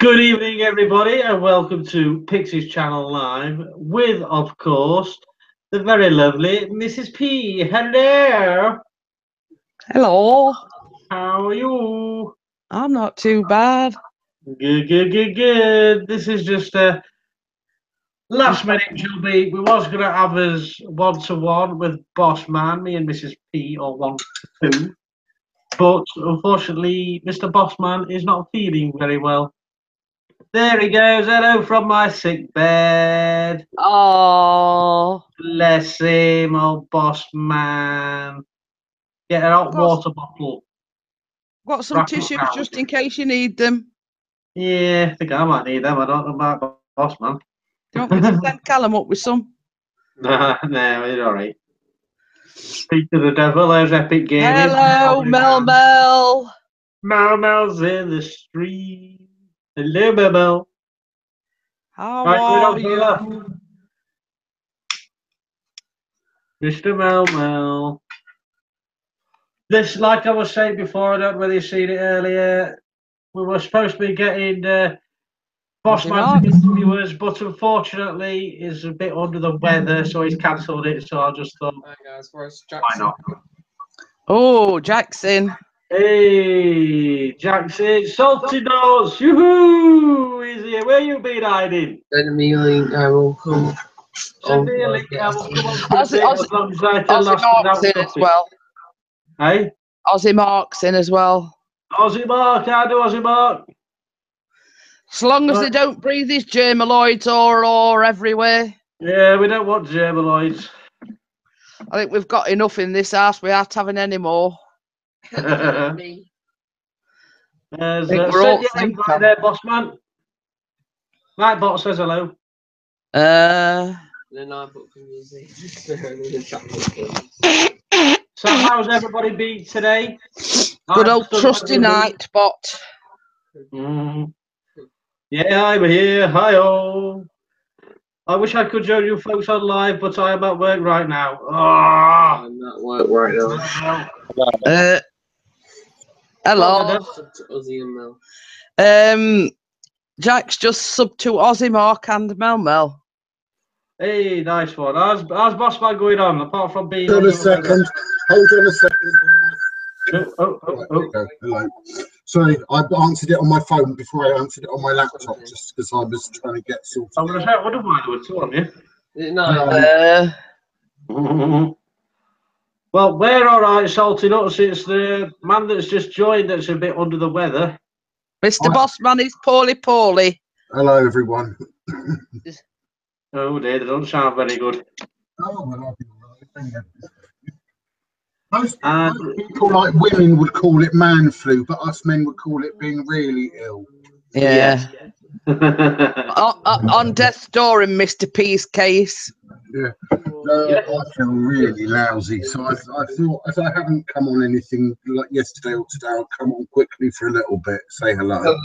Good evening, everybody, and welcome to Pixies Channel Live with, of course, the very lovely Mrs. P. Hello. Hello. How are you? I'm not too bad. Good, good, good, good. This is just a last minute jobby. We was going to have us one-to-one with Bossman, me and Mrs. P, or 1-2. But unfortunately, Mr. Bossman is not feeling very well. There he goes. Hello from my sick bed. Oh, Bless him, old boss man. Get a hot water bottle. got some Wrap it tissues round. just in case you need them. Yeah, I think I might need them. I don't know about boss man. Do you want me to send Callum up with some? No, he's all right. Speak to the devil. There's Epic Gaming. Hello, Mel Mel. Mel's in the street. Hello, Mel. How Right, are you? Mr. Mel. This, like I was saying before, I don't know whether you've seen it earlier. We were supposed to be getting Bossman to interview us, but unfortunately, he's a bit under the weather, so he's cancelled it. So I just thought, hi guys, where's why Jackson? not? Oh, Jackson. Hey, Jackson, Salty Nose, yoo-hoo! He's here. Where you been hiding? Send me a link, I will come. Send me a link. I will come on for a Aussie, bit as long as I can last Mark's without in as stopping. well. Hey? Aussie Mark's in as well. Aussie Mark, how do Aussie Mark? As long as they don't breathe these germaloids or everywhere. Yeah, we don't want germaloids. I think we've got enough in this house. We aren't having any more. There's we're all send your invite there, Bossman. Nightbot says hello. Then I put for music. So how's everybody been today? Good old trusty Nightbot. Yeah, I'm here. Hi-oh. I wish I could join you folks on live, but I am at work right now. Oh. I'm at work right now. Hello. Ozzy and Mel. Jack's just subbed to Aussie Mark and Mel Mel. Hey, nice one. How's Bossman going on, apart from being... Hold on a second. Hold on a second. Oh. Right, hello. Sorry, I answered it on my phone before I answered it on my laptop, just because I was trying to get sorted. I was like, what am I doing to on you? Well, we're all right, Salty Nuts. It's the man that's just joined that's a bit under the weather. Mr. Bossman is poorly. Hello, everyone. Oh dear, they don't sound very good. Oh, well, I'll be all right. Most people, like women, would call it man flu, but us men would call it being really ill. Yeah. On death's door in Mr. P's case. Yeah. I feel really lousy, so I thought, as I haven't come on anything like yesterday or today, I'll come on quickly for a little bit, say hello.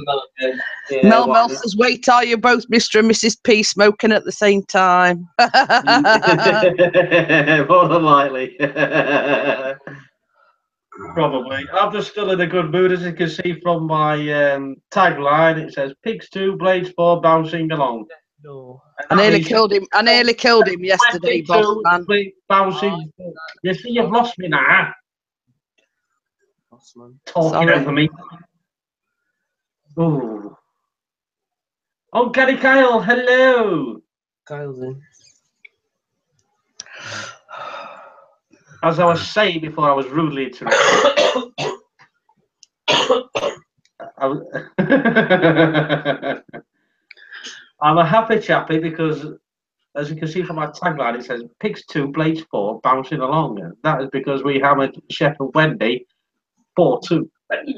Mel says, wait till you're both Mr. and Mrs. P smoking at the same time. More than likely. Probably. I'm just still in a good mood, as you can see from my tagline. It says, Pigs 2, Blades 4, bouncing along. No. I nearly killed him. I nearly killed him yesterday, Bossman. Bouncing. You see, you've lost me now. Talking over me. Oh. Oh, Gary Kyle, hello. Kyle's in. As I was saying before, I was rudely interrupted. I'm a happy chappy because, as you can see from my tagline, it says Pigs 2, Blades 4, bouncing along. And that is because we hammered Sheffield Wednesday 4-2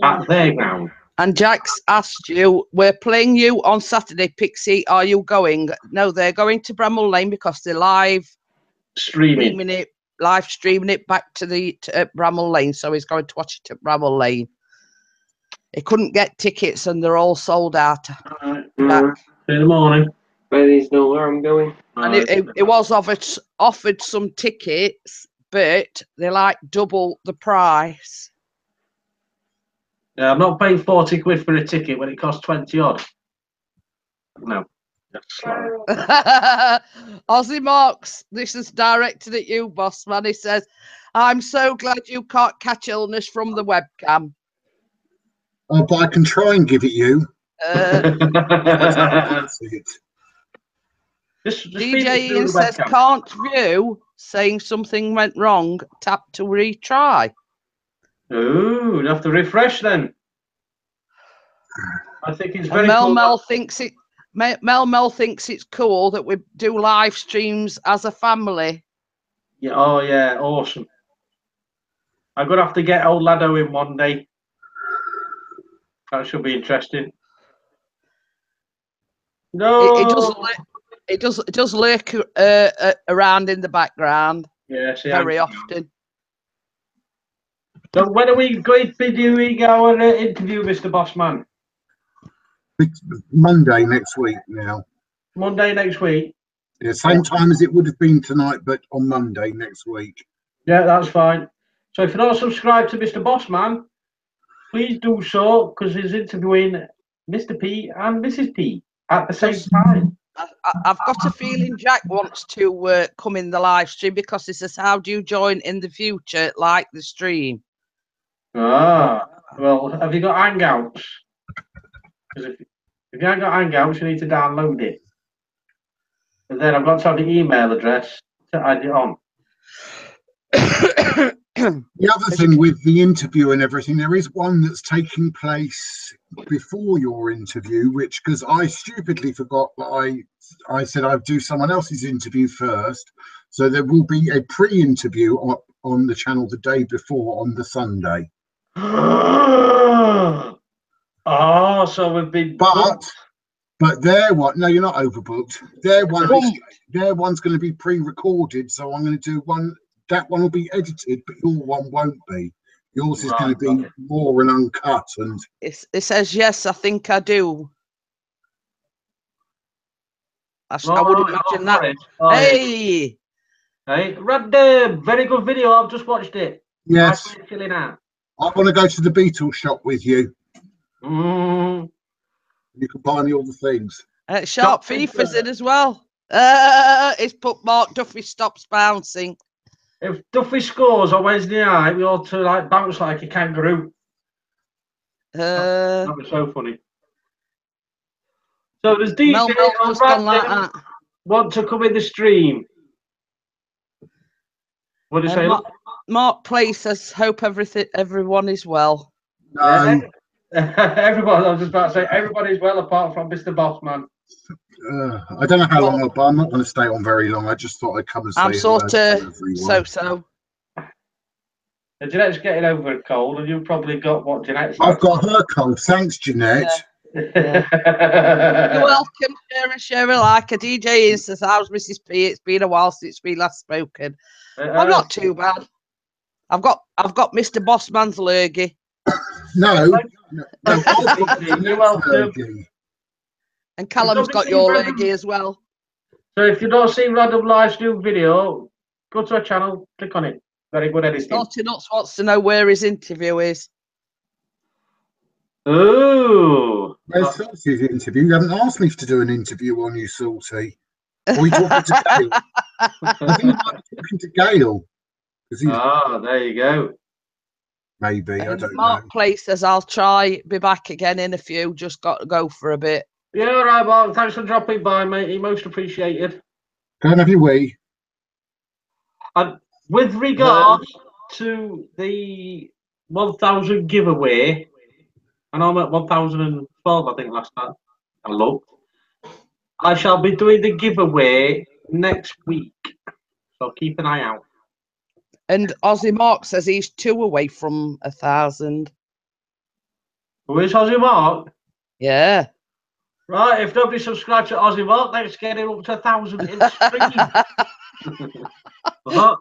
at their ground. And Jack's asked you, we're playing you on Saturday, Pixie. Are you going? No, they're going to Bramall Lane because they're live streaming it back to Bramall Lane. So he's going to watch it at Bramall Lane. He couldn't get tickets and they're all sold out. In the morning. Ladies know where I'm going. And it was offered some tickets, but they're like double the price. Yeah, I'm not paying 40 quid for a ticket when it costs 20 odd. No. That's slow. Ozzy Marks, this is directed at you, Bossman. He says, I'm so glad you can't catch illness from the webcam. Oh, but I can try and give it you. Just DJ Ian says, can't view, saying something went wrong. Tap to retry. Ooh, you have to refresh then. I think it's very cool. Mel thinks it's cool that we do live streams as a family. Yeah, oh yeah, awesome. I'm gonna have to get old Lado in one day. That should be interesting. No, it does lurk around in the background. Yeah, very often. So when are we going to be doing our interview, Mr. Bossman? Monday next week now. Monday next week. Yeah, same time as it would have been tonight, but on Monday next week. Yeah, that's fine. So if you're not subscribed to Mr. Bossman, please do so, because he's interviewing Mr. P and Mrs. P at the same time. I've got a feeling Jack wants to come in the live stream because he says, how do you join in the future, like the stream? Ah, well, have you got Hangouts? Because if you haven't got Hangouts, you need to download it. And then I've got to have the email address to add it on. The other thing with the interview and everything, there is one that's taking place before your interview, which, because I stupidly forgot that I said I'd do someone else's interview first. So there will be a pre-interview on the channel the day before on the Sunday. Oh, so we've been but their one, no, you're not overbooked. Their one's going to be pre-recorded, so I'm going to do one. That one will be edited, but your one won't be. Yours is going to be more and uncut. And it says yes, I think I do. I would imagine that. Hey, hey, very good video. I've just watched it. Yes, nice, chilling out. I want to go to the Beatles shop with you. Mm. You can buy me all the things. Sharp Thief is in as well. It's put Mark Duffy stops bouncing. If Duffy scores on Wednesday night, we ought to like bounce like a kangaroo. That was so funny. So does DJ on Random want to come in the stream? What do you say? Mark Place says, hope everyone is well. No. Everyone, I was just about to say, everybody's well apart from Mr. Bossman. I don't know how long, but I'm not going to stay on very long. I just thought I'd come and say I'm sort of so. Jeanette's getting over a cold, and you've probably got what Jeanette's. I've got her cold. Thanks, Jeanette. Yeah. You're welcome, Shara. Like a DJ says, how's Mrs. P? It's been a while since we last spoken. I'm not too bad. I've got Mr. Bossman's lurgy. No. You're welcome. And Callum's got your lurgy as well. So if you don't see Random live stream video, go to our channel, click on it. Very good editing. Naughty Nuts wants to know where his interview is. Oh. Where's Salty's interview? You haven't asked me to do an interview on you, Salty. Or are you talking to Gail? I think you might be talking to Gail. There you go. Maybe, I don't know. Mark Place says, I'll be back again in a few. Just got to go for a bit. Yeah, all right, Mark. Thanks for dropping by, mate. Most appreciated. Go and have your wee. And with regards to the 1,000 giveaway, and I'm at 1,012, I think, last time I looked. I shall be doing the giveaway next week, so keep an eye out. And Ozzy Mark says he's 2 away from 1,000. Who is Ozzy Mark? Yeah. Right, if nobody subscribes to Ozzy Mark, let's get him up to 1,000 in the stream.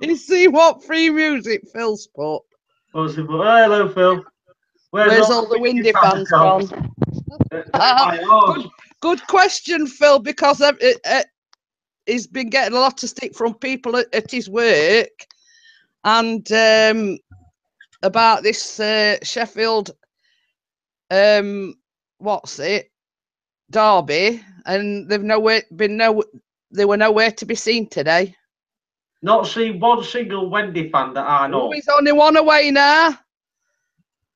You see what free music Phil's put? Ozzy Mark. Hello, Phil. Where's all the windy fans gone? Good question, Phil, because he's been getting a lot of stick from people at his work, and about this Sheffield, what's it? Derby, and they were nowhere to be seen today. Not seen one single Wendy fan that I know. Oh, he's only one away now.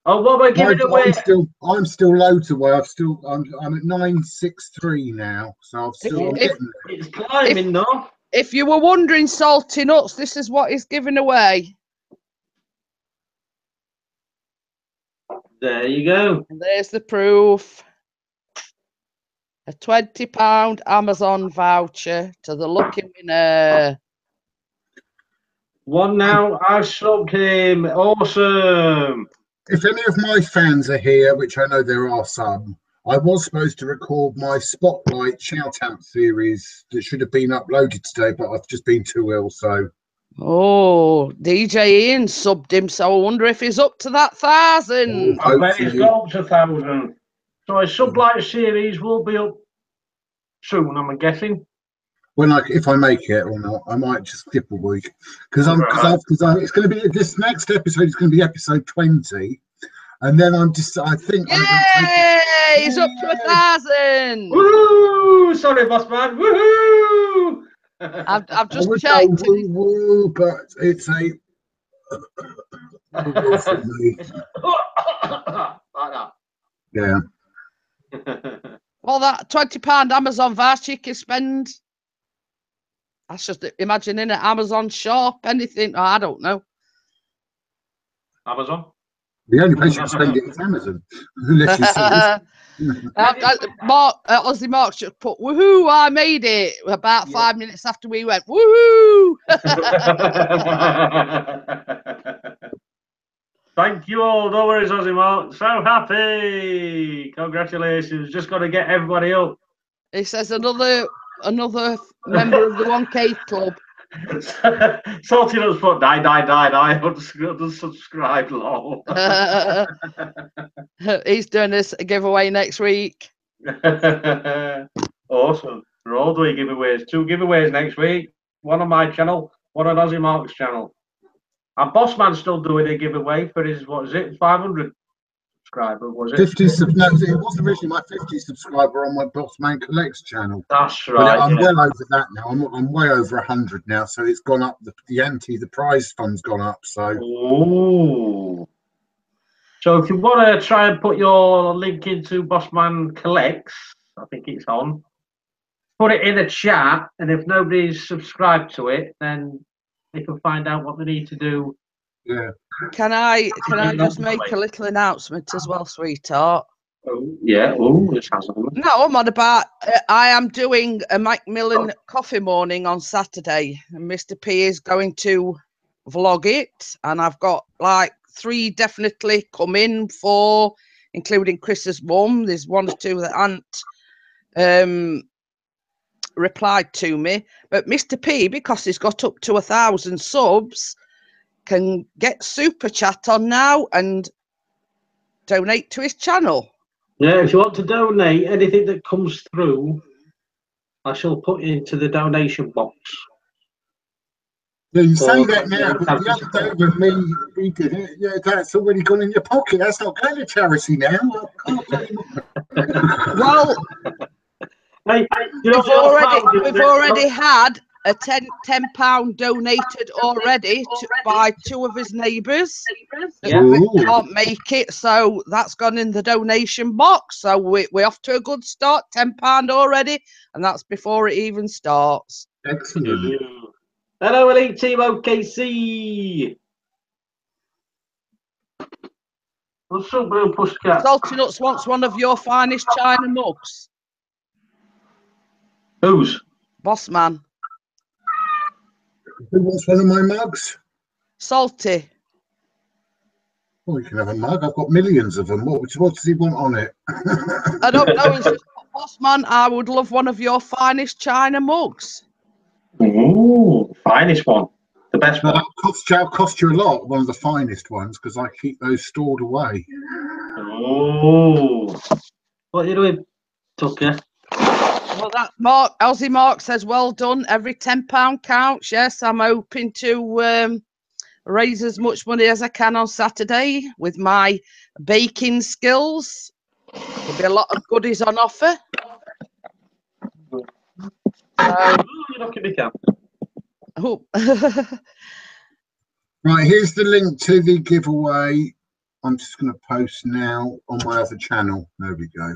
Oh, what we're giving away? I'm still loads away. I'm at 963 now, so I'm still getting there. It's climbing though. If you were wondering, Salty Nuts, this is what he's giving away. There you go. And there's the proof. A £20 Amazon voucher to the lucky winner. One now. I subbed him. Awesome. If any of my fans are here, which I know there are some, I was supposed to record my Spotlight shout-out series that should have been uploaded today, but I've just been too ill, so... Oh, DJ Ian subbed him, so I wonder if he's up to that 1,000. I bet he's got up to 1,000. So his Sublight series will be up soon, I'm guessing. Well, if I make it or not, I might just skip a week because it's going to be this next episode is going to be episode 20, and then I think yay! He's up to 1,000. Woo! Sorry, Bossman. Woohoo! I've just checked. Woo, but it's a yeah. Well, that £20 Amazon voucher you can spend. That's just imagining an Amazon shop, anything. Oh, I don't know. Amazon? The only place you can spend it is Amazon. Unless you Aussie Mark should put, woohoo, I made it. About 5 minutes after we went, woohoo. Thank you all. No worries, Aussie Mark. So happy. Congratulations. Just got to get everybody up. He says another member of the 1K club. Salty Nuts put die, unsubscribe, lol. He's doing this giveaway next week. Awesome. We're all doing giveaways. 2 giveaways next week. One on my channel, one on Aussie Mark's channel. And Bossman's still doing a giveaway for his, 500 subscriber, was it? 50 no, it was originally my 50 subscriber on my Bossman Collects channel. That's right. But I'm well over that now. I'm way over 100 now, so it's gone up. The prize fund's gone up. So. Ooh. So if you want to try and put your link into Bossman Collects, I think it's on. Put it in the chat, and if nobody's subscribed to it, then they can find out what they need to do. Yeah. Can I just make a little announcement as well, sweetheart? Oh, yeah. Oh, this has on. No, I'm on about. I am doing a Macmillan coffee morning on Saturday, and Mr. P is going to vlog it, and I've got like 3 definitely coming for, including Chris's mum. There's 1 or 2 that aren't replied to me, but Mr. P, because he's got up to 1,000 subs, can get super chat on now and donate to his channel. Yeah, if you want to donate anything that comes through, I shall put into the donation box. Yeah, you say that now, but the other day with me, he did it. Yeah, that's already gone in your pocket. That's not going to charity now. Well, hey, you know, we've already had a £10 donated already by 2 of his neighbours that can't make it, so that's gone in the donation box. So we're off to a good start. £10 already, and that's before it even starts. Excellent. Hello, Elite Team OKC. What's up, Blue Pussycat? Salty Nuts wants one of your finest China mugs. Whose? Bossman. Who wants one of my mugs? Salty. Well, you can have a mug. I've got millions of them. What does he want on it? I don't know. Bossman, I would love one of your finest China mugs. Ooh, finest one. The best one. That'll cost you a lot, one of the finest ones, because I keep those stored away. Oh. What are you doing, Tucker? Well, that Aussie Mark says, well done. Every £10 counts. Yes, I'm hoping to raise as much money as I can on Saturday with my baking skills. There'll be a lot of goodies on offer. Oh, you're knocking me down. Oh. Right, here's the link to the giveaway. I'm just going to post now on my other channel. There we go.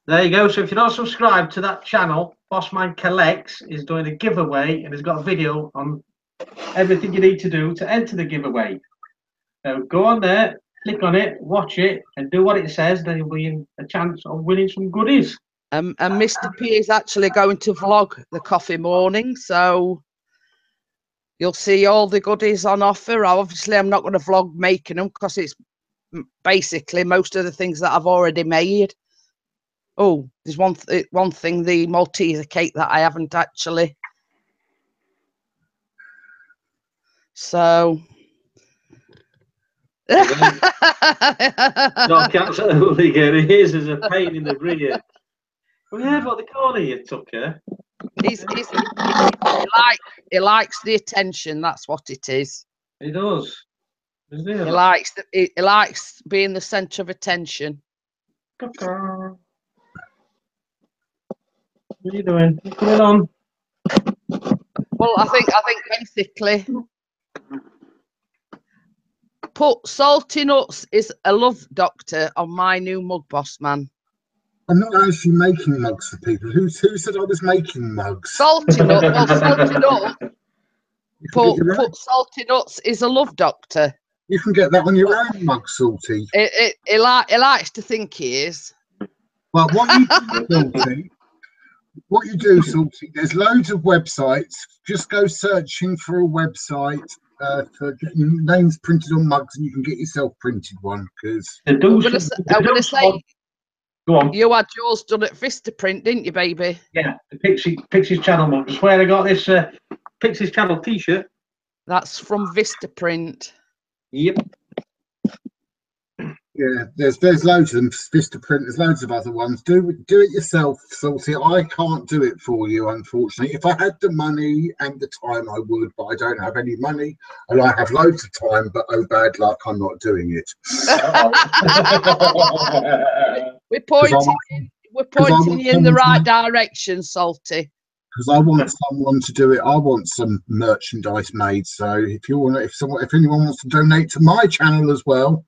There you go. So if you're not subscribed to that channel, Bossman Collects is doing a giveaway and has got a video on everything you need to do to enter the giveaway. So go on there, click on it, watch it, and do what it says. Then you'll be in a chance of winning some goodies. And Mr. P is actually going to vlog the coffee morning, so you'll see all the goodies on offer. Obviously, I'm not going to vlog making them because it's basically most of the things that I've already made. Oh, there's one thing, the Malteser cake that I haven't actually. So. Not absolutely good. It is as a pain in the rear. Well, yeah, but the corner you took her. He likes the attention. That's what it is. He does. He likes being the centre of attention. What are you doing? What's going on? Well, I think basically put Salty Nuts is a love doctor on my new mug, Bossman. I'm not actually making mugs for people. Who said I was making mugs? Salty Nuts. Well, Salty Nuts. Put Salty Nuts is a love doctor. You can get that on your own mug, Salty. He likes to think he is. Well, what you do, Salty, there's loads of websites. Just go searching for a website for getting names printed on mugs, and you can get yourself printed one. Because I'm gonna say, go on. You had yours done at Vistaprint, didn't you, baby? Yeah, the Pixies Channel mug. That's where I got this Pixies Channel T-shirt. That's from Vistaprint. Yep. yeah, there's loads of them. Vistaprint. There's loads of other ones. Do it yourself, Salty. I can't do it for you, unfortunately. If I had the money and the time, I would, but I don't have any money, and I have loads of time. But oh, bad luck, I'm not doing it. We're pointing you in the right direction, Salty. Because I want someone to do it. I want some merchandise made. So if anyone wants to donate to my channel as well,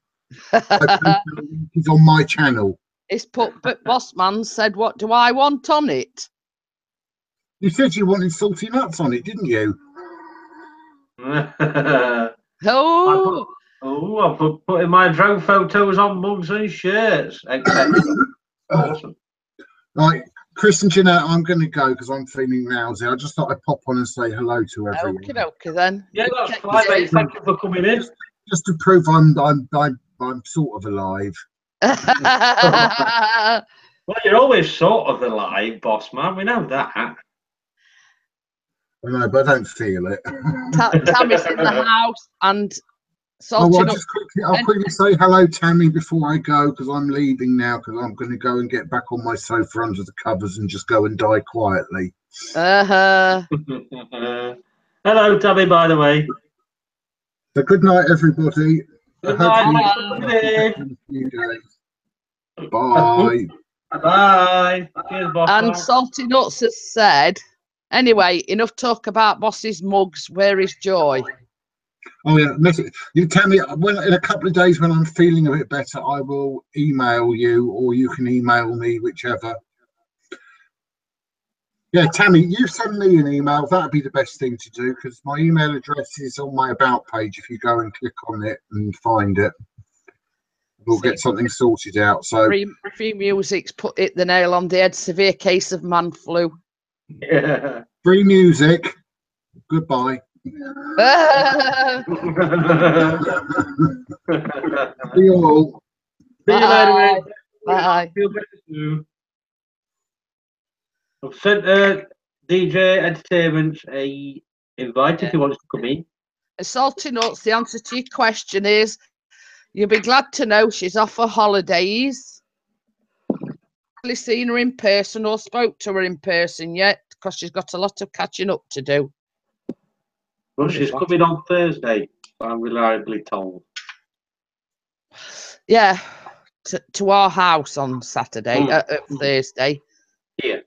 it's on my channel. It's but Bossman said, "What do I want on it?" You said you wanted salty nuts on it, didn't you? Oh, I putting my drone photos on mugs and shirts, etc. Awesome. Right, Chris and Jeanette, I'm going to go because I'm feeling lousy. I just thought I'd pop on and say hello to everyone. Okay then. Yeah, that's fine, mate. Thank you for coming in. Just to prove I'm sort of alive. Well, you're always sort of alive, boss man. We know that. I know, but I don't feel it. Tammy's in the house and I'll quickly say hello, Tammy, before I go because I'm leaving now because I'm going to go and get back on my sofa under the covers and just go and die quietly. Uh-huh. Hello, Tammy, by the way. So good night, everybody. Good night. Bye. Bye. Cheers, boss. And Salty Nuts has said, anyway, enough talk about Boss's mugs. Where is Joy? Oh yeah, you tell me in a couple of days when I'm feeling a bit better, I will email you, or you can email me, whichever. Yeah, Tammy, you send me an email. That'd be the best thing to do because my email address is on my about page. If you go and click on it and find it, we'll get something sorted out. So free music's put the nail on the head. Severe case of man flu. Yeah. Free music. Goodbye. See you all. See you later, mate. Bye. Feel better soon. I've sent DJ Entertainment a invite if he wants to come in. Salty Nuts, the answer to your question is you'll be glad to know she's off for holidays. I've seen her in person or spoke to her in person yet because she's got a lot of catching up to do. Well, she's coming on Thursday, I'm reliably told. Yeah, to our house on Saturday, Thursday. Yeah.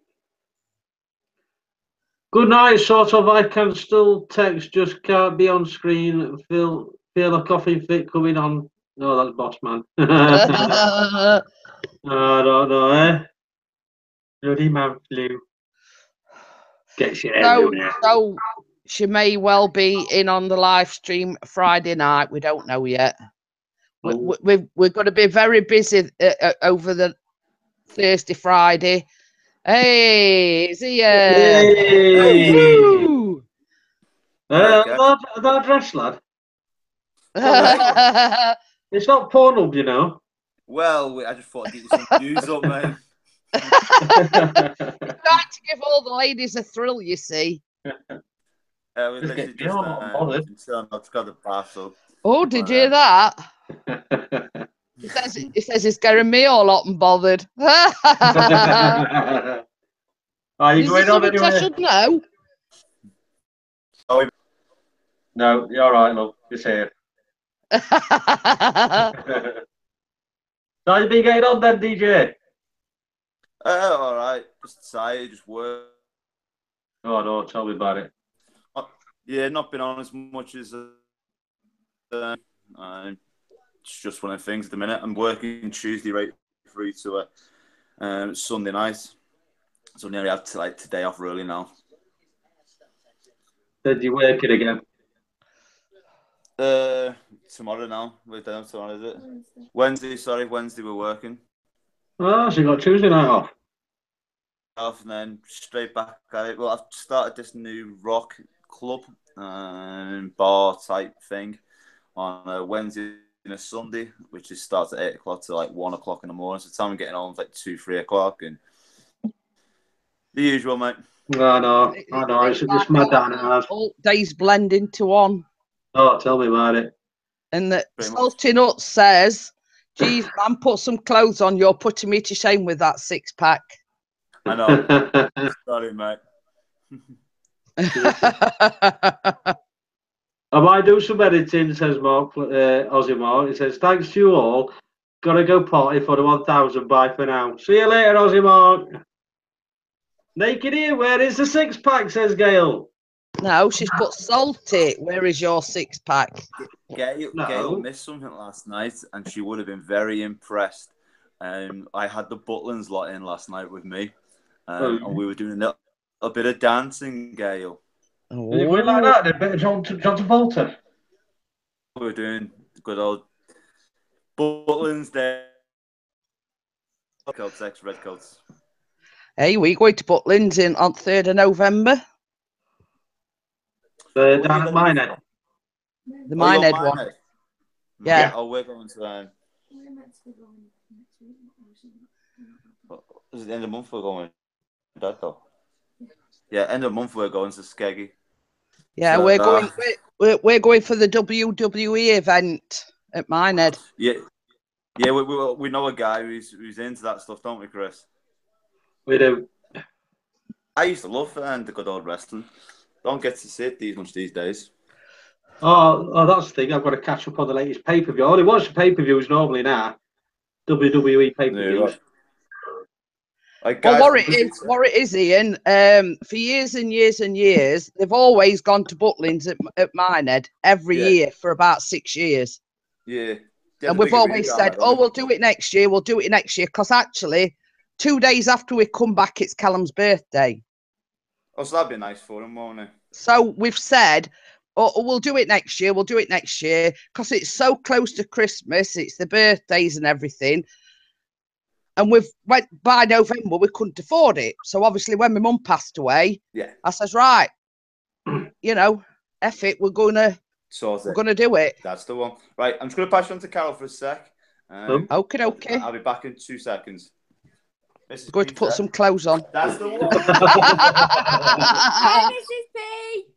Good night, sort of. I can still text, just can't be on screen. Feel a coffee fit coming on. No, that's Bossman. I don't know, eh? Bloody man flu. Gets you everywhere. So she may well be in on the live stream Friday night. We don't know yet. We're going to be very busy over the Thursday, Friday. Hey, is he? Hey! Woo! That dress, lad. It's not Pornhub, you know. Well, I just thought I'd get you some news up, mate. Trying to give all the ladies a thrill, you see. We literally just got the parcel. Oh, did you hear that? He says he's getting me all hot and bothered. Are you going on anyway? I should know. No, you're all right, love. Just here. So you been getting on then, DJ? All right. Just tired, just work. Oh no, tell me about it. Yeah, not been on as much as. It's just one of the things at the minute. I'm working Tuesday right through to Sunday night, so nearly have to like today off really now. Did you work it again? Tomorrow now. We're down tomorrow, is it? Wednesday, sorry. Wednesday we're working. Oh, so you got Tuesday night off. Off and then straight back at it. Well, I've started this new rock club bar type thing on a Wednesday and a Sunday, which is starts at 8 o'clock to like 1 o'clock in the morning. So the time I'm getting on is like 2-3 o'clock and the usual, mate. I know. It's mad down hard. All days blend into one. Oh, tell me about it. And the Salty Nuts says, geez, man, put some clothes on. You're putting me to shame with that 6-pack. I know. Sorry, mate. I might do some editing, says Mark, Aussie Mark. He says, thanks to you all. Gotta go party for the 1,000. Bye for now. See you later, Aussie Mark. Naked here, where is the 6-pack, says Gail. No, she's put salty. Where is your 6-pack? Gail missed something last night and she would have been very impressed. I had the Butlins lot in last night with me and we were doing a bit of dancing, Gail. Oh. You went like that, a bit of John Travolta. We were doing good old Butlins there. Coats, red coats. Hey, we're going to Butlins on 3rd of November. Down at Minehead. The Minehead one. Yeah. Oh, we're going to. Is it the end of the month we're going? That though. Yeah, end of the month we're going to Skeggy. Yeah, so, we're going for the WWE event at Minehead. Yeah, we know a guy who's into that stuff, don't we, Chris? We do. I used to love the good old wrestling. Don't get to see it much these days. Oh, that's the thing. I've got to catch up on the latest pay-per-view. I only watch pay-per-views normally now. WWE pay-per-views. Well, what it is, Ian, for years and years and years, they've always gone to Butlins at Minehead every year for about 6 years. Yeah. And we've always said, we'll do it next year, because actually, 2 days after we come back, it's Callum's birthday. Oh, so that'd be nice for him, won't it? So we've said, we'll do it next year, because it's so close to Christmas, it's the birthdays and everything. And by November, we couldn't afford it. So obviously, when my mum passed away, I says, right, F it, we're gonna do it. That's the one. Right, I'm just gonna pass you on to Carol for a sec. Okay. I'll be back in 2 seconds. Going to put some clothes on. That's the one. Hi, Mrs. P.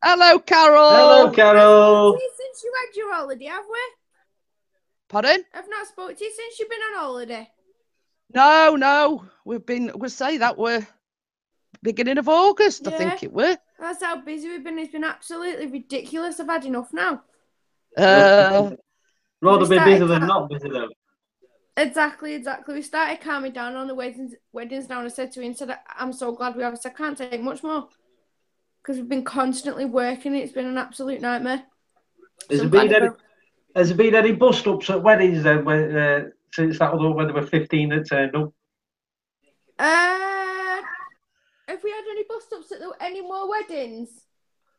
Hello, Carol. Hello, Carol. Since you had your holiday, have we? Pardon? I've not spoken to you since you've been on holiday. No. We'll say that we're beginning of August, I think it were. That's how busy we've been. It's been absolutely ridiculous. I've had enough now. Rather be busy than not busy, though. Exactly. We started calming down on the weddings now, and I said to him, I'm so glad we have. I can't take much more. because we've been constantly working. It's been an absolute nightmare. Has there been any bust-ups at weddings then, since that was when there were 15 that turned up? Have we had any bust-ups at any more weddings?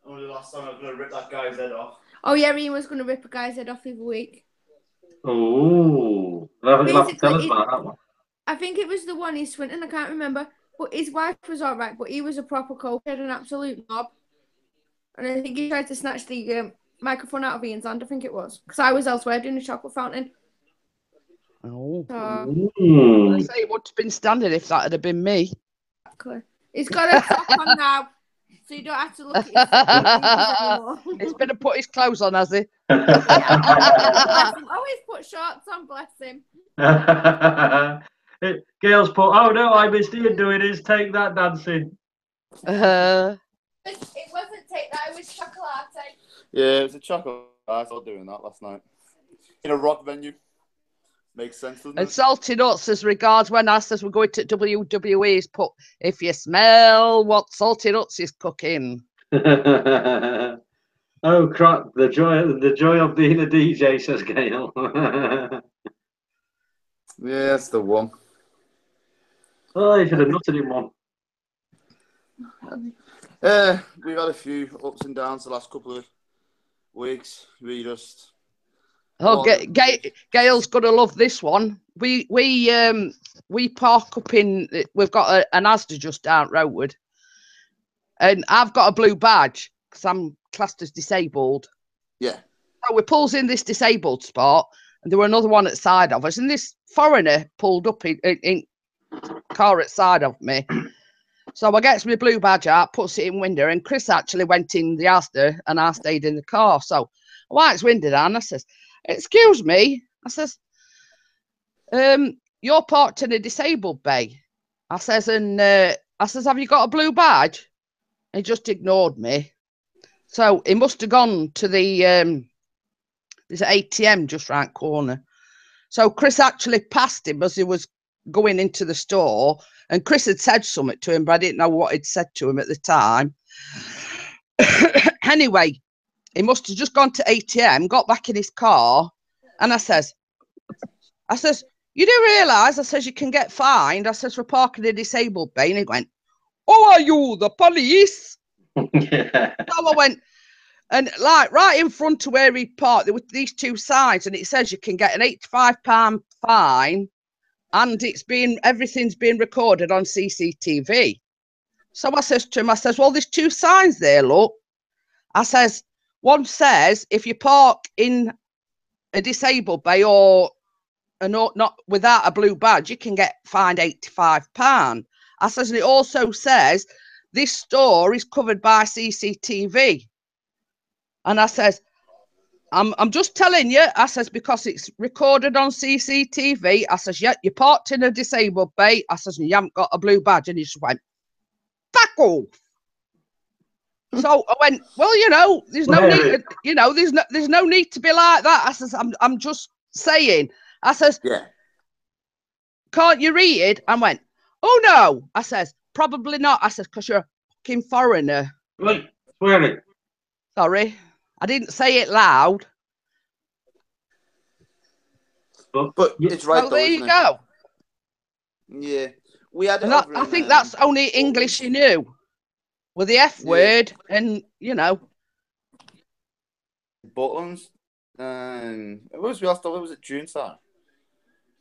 Only the last time I was going to rip that guy's head off. Oh yeah, Ian was going to rip a guy's head off the other week. Oh, you'll have to tell us about that one. I think it was the one in Swinton, I can't remember. But his wife was alright, but he was a proper coke. He had an absolute knob. And I think he tried to snatch the microphone out of Ian's hand, I think it was. Because I was elsewhere doing a chocolate fountain. Oh. So, I say it would have been standing if that had been me. exactly. He's got a top on now, so you don't have to look at his anymore. He's better put his clothes on, has he? Always put shorts on, bless him. Gail's put, oh no, I missed Ian doing his Take That dancing. It wasn't Take That, it was chocolate. Yeah, it was a chocolate. I was doing that last night. In a rock venue. Makes sense, doesn't it? And Salty Nuts, as regards when I says we're going to WWE, he's put, if you smell what Salty Nuts is cooking. Oh crap, the joy of being a DJ, says Gail. Yeah, that's the one. Oh, you should have nutted in one. We've had a few ups and downs the last couple of weeks. We just... Oh, Gail's gonna love this one. We park up in. We've got an Asda just down road, and I've got a blue badge because I'm classed as disabled. Yeah. So we pulls in this disabled spot, and there were another one at the side of us, and this foreigner pulled up in car at side of me. So I gets my blue badge out, puts it in window, and Chris actually went in the Asda, and I stayed in the car. So I wipes window down. I says, "Excuse me," I says, "You're parked in a disabled bay." I says, "Have you got a blue badge?" He just ignored me. So he must have gone to the there's an ATM just round corner. So Chris actually passed him as he was going into the store, and Chris had said something to him, but I didn't know what he'd said to him at the time. Anyway, he must have just gone to ATM, got back in his car, and I says, "You do realise," I says, "you can get fined," I says, "for parking a disabled bay." And he went, "Oh, are you the police?" Yeah. So I went, and like right in front of where he parked, there were these two signs, and it says you can get an £85 fine, and everything's being recorded on CCTV. So I says to him, I says, "Well, there's two signs there, look." I says, "One says if you park in a disabled bay or not without a blue badge, you can get fined £85. I says, "And it also says this store is covered by CCTV." And I says, I'm just telling you," I says, "because it's recorded on CCTV. I says, "Yeah, you parked in a disabled bay." I says, "And you haven't got a blue badge." And he just went, "Back off." So I went, "Well, there's no need, there's no need to be like that." I says, I'm just saying." I says, "Yeah, can't you read?" I went, "Oh no." I says, "Probably not." I says, "Because you're a fucking foreigner." Right, swear it. Sorry, I didn't say it loud. but it's right So though, there isn't you it?" go. Yeah, we had it. And I think that's only English you knew, with the F word, and Butlins. It was June time.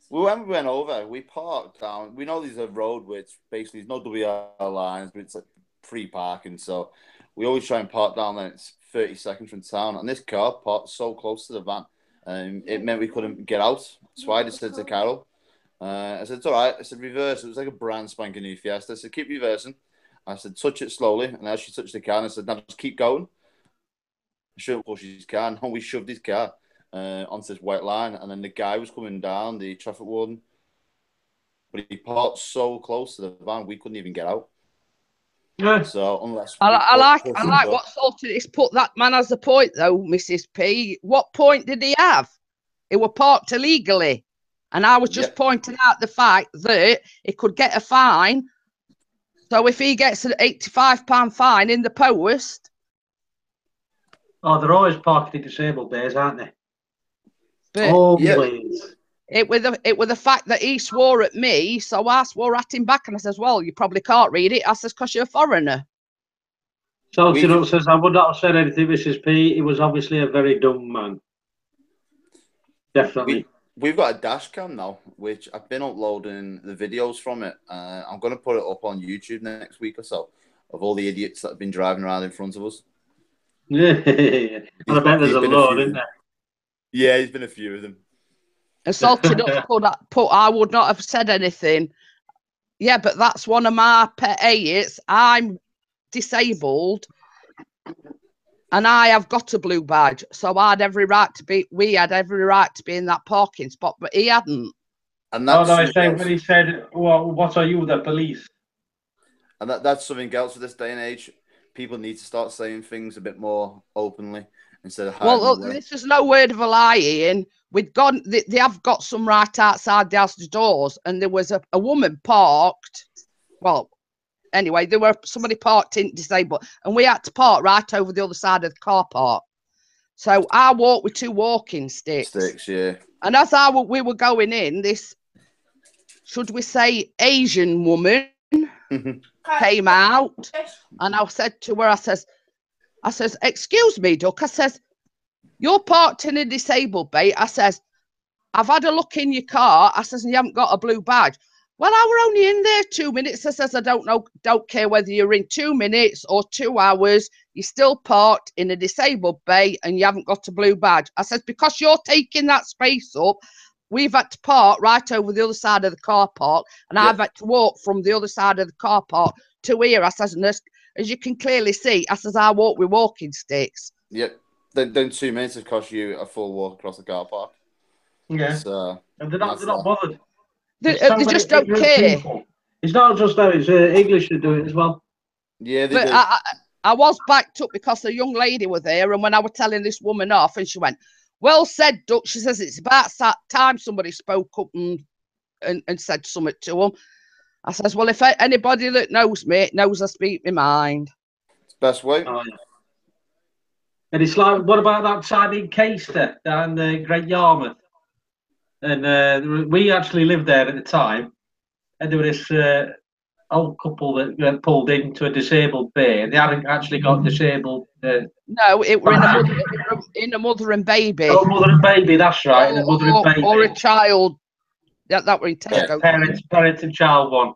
When we went over, we parked down. We know there's a road which basically there's no WR lines, but it's like free parking. So we always try and park down there. It's 30 seconds from town, and this car parked so close to the van, it meant we couldn't get out. So I just said to Carol, I said, "It's all right." I said, "Reverse." It was like a brand spanking new Fiesta. I said, "Keep reversing." I said, "Touch it slowly." And as she touched the car, I said, "Now just keep going." I shouldn't push his car. And we shoved his car onto this white line, and then the guy was coming down, the traffic warden, but he parked so close to the van we couldn't even get out. Yeah. So unless I like what Salted is put. That man has a point though, Mrs. P. What point did he have? It were parked illegally, and I was just pointing out the fact that it could get a fine So if he gets an £85 fine in the post. Oh, they're always parking in disabled bays, aren't they? But always. It was the fact that he swore at me, so I swore at him back, and I says, "Well, you probably can't read it." I says, "'Cause you're a foreigner." Salty Nut says, "I would not have said anything, Mrs. P. He was obviously a very dumb man." Definitely. We've got a dash cam now, which I've been uploading the videos from it. I'm going to put it up on YouTube next week or so of all the idiots that have been driving around in front of us. Yeah, and I bet there's a lot, isn't there? Yeah, there's been a few of them. And Salty Nut put, I would not have said anything. Yeah, but that's one of my pet hates. I'm disabled, and I have got a blue badge, so we had every right to be in that parking spot, but he hadn't. And that's when he said, well, "What are you, the police?" And that's something else for this day and age. People need to start saying things a bit more openly instead of hiding away. This is no word of a lie, Ian. They have got some right outside the house's doors, and there was a woman parked. Well, anyway, somebody parked in disabled, and we had to park right over the other side of the car park. So I walked with 2 walking sticks. Yeah. And as we were going in, this, should we say, Asian woman came out, and I said to her, I says, "Excuse me, duck." I says, "You're parked in a disabled bay." I says, "I've had a look in your car." I says, "And you haven't got a blue badge." "Well, I were only in there 2 minutes." I says, "I don't care whether you're in 2 minutes or 2 hours. You're still parked in a disabled bay and you haven't got a blue badge." I says, "Because you're taking that space up, we've had to park right over the other side of the car park, and I've had to walk from the other side of the car park to here." I says, "And as you can clearly see," I says, "I walk with walking sticks." Yep. Then 2 minutes have cost you a full walk across the car park. Yeah. So, and they're not bothered. They just don't care. People. It's not just that, it's English that do it as well. Yeah, they but do. I was backed up because a young lady was there, and when I was telling this woman off, and she went, "Well said, Duck." She says, "It's about time somebody spoke up and said something to them." I says, "Well, if anybody that knows me knows I speak my mind." It's the best way. Oh, yeah. And it's like, what about that time in Caister down Great Yarmouth? And we actually lived there at the time, and there was this old couple that pulled into a disabled bay, and they hadn't actually got disabled. No, it were in a mother and baby. Oh, mother and baby, that's right. And a mother and baby. Or a child. That were in Tesco. Parent and child one.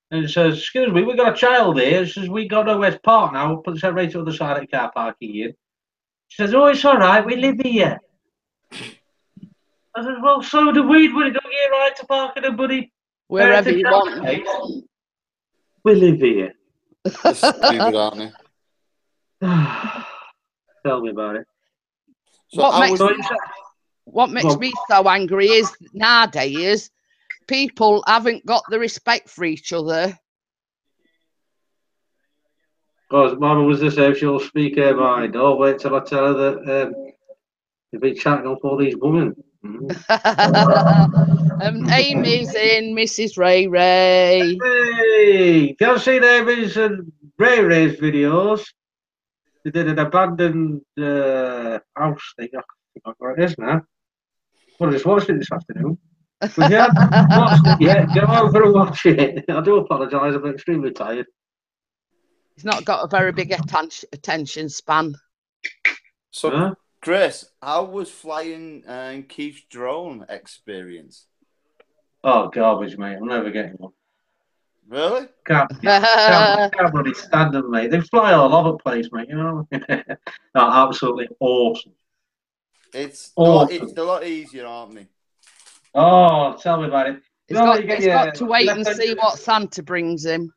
And it says, "Excuse me, we got a child here." She says, "We got nowhere to park now. We'll put the right to the other side of the car park here." She says, "Oh, it's all right. We live here." I said, "Well, so do we. We don't get right to park in a buddy wherever you want. Place. We live here." Stupid, aren't they? Tell me about it. So what makes me so angry is nowadays people haven't got the respect for each other. Because Mama was this how she'll speak her mind. Oh, wait till I tell her that you've been chatting up all these women. Amy's in, Mrs. Ray Ray. Hey, if you haven't seen Amy's and Ray Ray's videos, they did an abandoned house thing. I forgot what it is now. Well, I just watched it this afternoon. If you haven't watched it yet, go over and watch it. I do apologise, I'm extremely tired. He's not got a very big attention span. So, Chris, how was flying Keith's drone experience? Oh, garbage, mate. I'm never getting one. Really? Can't really stand them, mate. They fly all over the place, mate. You know, no, absolutely awesome. It's awesome. It's a lot easier, aren't they? Oh, tell me about it. He's got to wait and see what Santa brings him.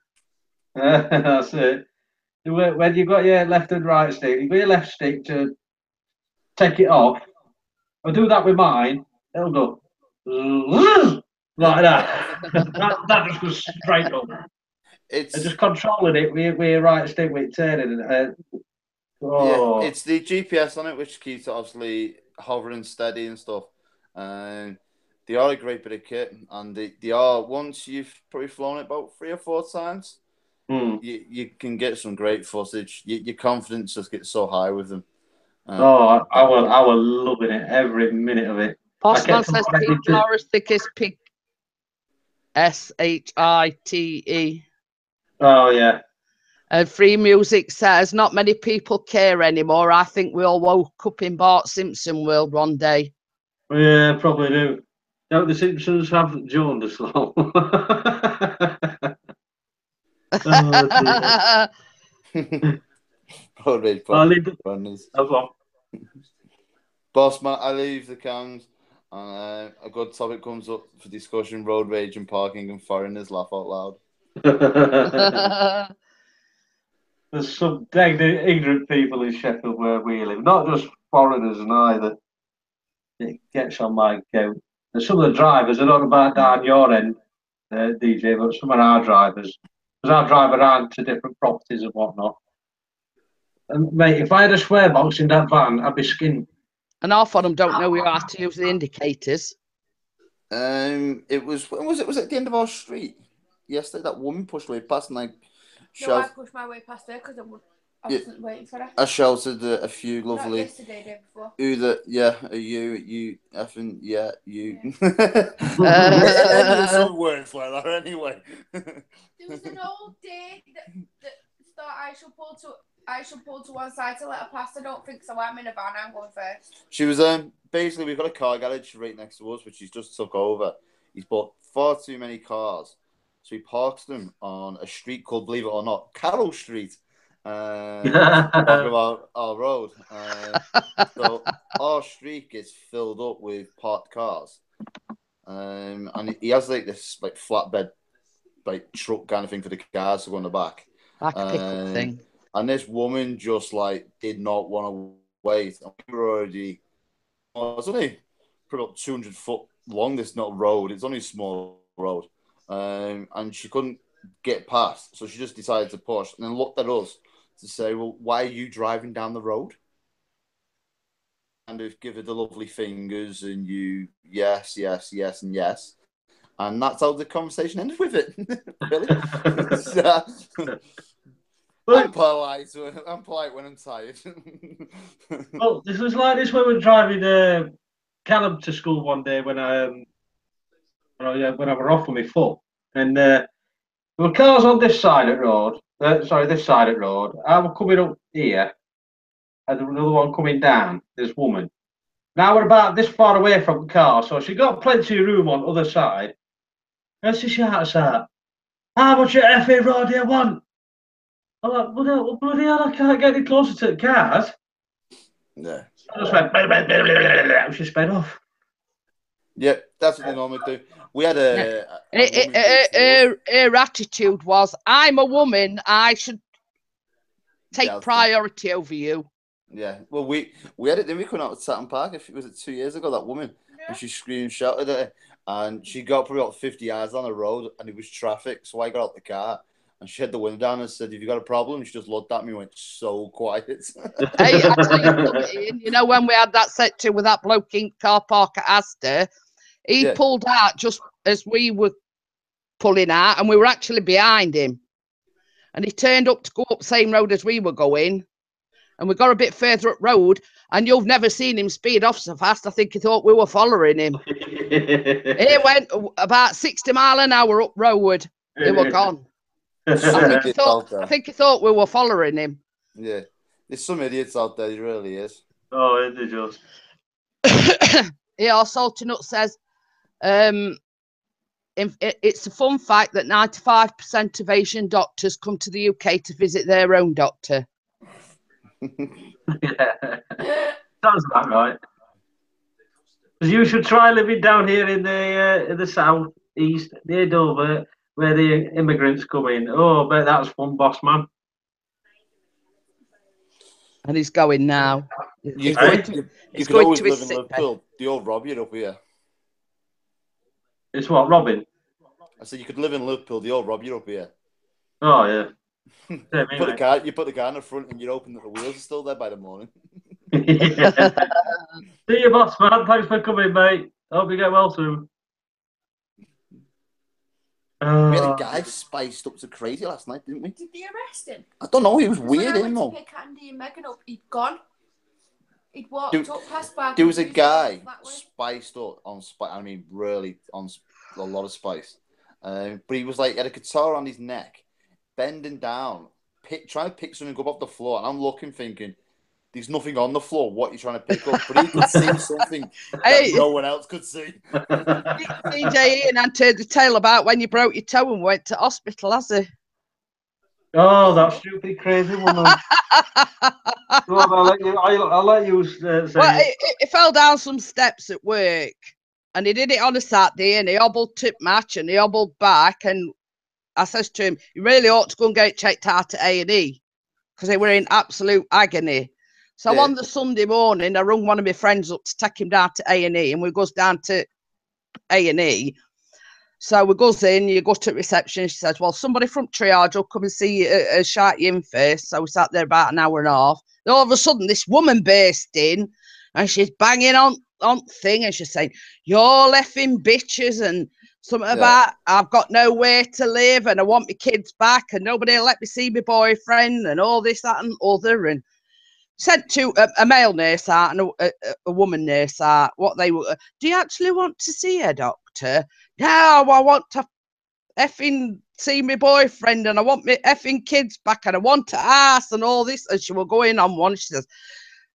That's it. When you've got your left and right stick, you've got your left stick to take it off. I do that with mine. It'll go like that. that just goes straight up. It's just controlling it with your right stick with turning. Yeah, it's the GPS on it which keeps it obviously hovering steady and stuff. They are a great bit of kit, and they are, once you've probably flown it about 3 or 4 times, you can get some great footage. Your confidence just gets so high with them. I was loving it, every minute of it. Bossman says people are as thick as pig. SHITE. Oh, yeah. And Free Music says, not many people care anymore. I think we all woke up in Bart Simpson world one day. Yeah, probably do. Don't the Simpsons have jaundice, lol? Oh, Bossman, I leave the cams. And a good topic comes up for discussion: road rage and parking, and foreigners laugh out loud. There's some dang ignorant people in Sheffield where we live, not just foreigners neither. It gets on my goat. And some of the drivers, I don't know about down your end, DJ, but some of our drivers, because I drive around to different properties and whatnot. And mate, if I had a swear box in that van, I'd be skinned. And half of them don't know how to use the indicators. It was when was it? Was it at the end of our street yesterday? That woman pushed way past and No, I pushed my way past her because I wasn't waiting for her. I shouted a few lovely. Not yesterday, day before. Who that? Yeah, you effing yeah, you. Some words like that anyway. There was an old day that thought I should pull to one side to let her pass. I don't think so. I'm in a van. I'm going first. She was basically we've got a car garage right next to us, which he's just took over. He's bought far too many cars, so he parks them on a street called, believe it or not, Carroll Street. Talking about our road. So our street gets filled up with parked cars, and he has like this like flatbed like truck kind of thing for the cars to go on the back. Like a pickup thing. And this woman just like did not want to wait. And we were already, it's only probably about 200 foot long. This not road. It's only a small road, and she couldn't get past, so she just decided to push and then looked at us to say, "Well, why are you driving down the road?" And give her the lovely fingers and you yes, yes, yes, and yes. And that's how the conversation ended with it. Really? I'm polite when I'm tired. Well, this was like this when we were driving Callum to school one day when I were off with my foot. And there were cars on this side of the road. This side of the road. I was coming up here, and there was another one coming down, this woman. Now we're about this far away from the car, so she got plenty of room on the other side. And she shouts out, "How much your effing road do you want?" I'm like, well, bloody hell, I can't get any closer to the cars. Yeah. I just went, blah, blah, blah, blah, blah, blah, she sped off. Yeah, that's what they normally do. We had her attitude was, I'm a woman, I should take priority over you. Yeah, well, we had it, then we come out of Saturn Park, if it was 2 years ago, that woman, and she screamed and shouted at her, and she got probably about 50 yards on the road, and it was traffic, so I got out the car. And she had the window down and said, "Have you got a problem?" She just looked at me and went, so quiet. Hey, actually, you know, when we had that set to with that bloke in car park at Asda, he pulled out just as we were pulling out, and we were actually behind him. And he turned up to go up the same road as we were going. And we got a bit further up road, and you've never seen him speed off so fast. I think he thought we were following him. He went about 60 mile an hour up road. They were gone. I think he thought we were following him. Yeah, there's some idiots out there. He really is. Oh, they just. Yeah, Salty Nut says, it's a fun fact that 95% of Asian doctors come to the UK to visit their own doctor. Yeah, sounds about right. Because you should try living down here in the south east near Dover, where the immigrants come in. Oh, I bet that's fun, Bossman. And he's going now. You could always live in Liverpool. The old rob you up here. It's what, Robin? I said you could live in Liverpool. The old rob you up here. Oh yeah. You put the car in the front, and you're hoping that the wheels are still there by the morning. Yeah. See you, Bossman. Thanks for coming, mate. Hope you get well soon. We had a guy spiced up to crazy last night, didn't we? Did they arrest him? I don't know. He was weird, when I went though. to pick Andy and Megan up, he'd gone. He'd walked up past back. There was a guy spiced up on spice. I mean, really on a lot of spice. But he was like, had a guitar on his neck, bending down, trying to pick something up off the floor. And I'm looking, thinking, there's nothing on the floor. What are you trying to pick up? But he could see something that no one else could see. DJ Ian had the tale about when you broke your toe and went to hospital, has he? Oh, that stupid crazy woman. Go on, I'll let you say well, it. He fell down some steps at work, and he did it on a Saturday, and he hobbled tip match, and he hobbled back, and I says to him, you really ought to go and get it checked out at A&E, because they were in absolute agony. So on the Sunday morning, I rung one of my friends up to take him down to A&E, and we goes down to A&E. So we goes in, you go to reception, she says, well, somebody from triage will come and see you, shout you in first. So we sat there about an hour and a half. Then all of a sudden, this woman burst in, and she's banging on thing, and she's saying, you're effing bitches, and something about, I've got nowhere to live, and I want my kids back, and nobody will let me see my boyfriend, and all this, that, and other, and sent to a male nurse out and a woman nurse out. What they were, do you actually want to see a doctor? No, I want to effing see my boyfriend, and I want my effing kids back, and I want to ask, and all this. And she will go in on one. She says,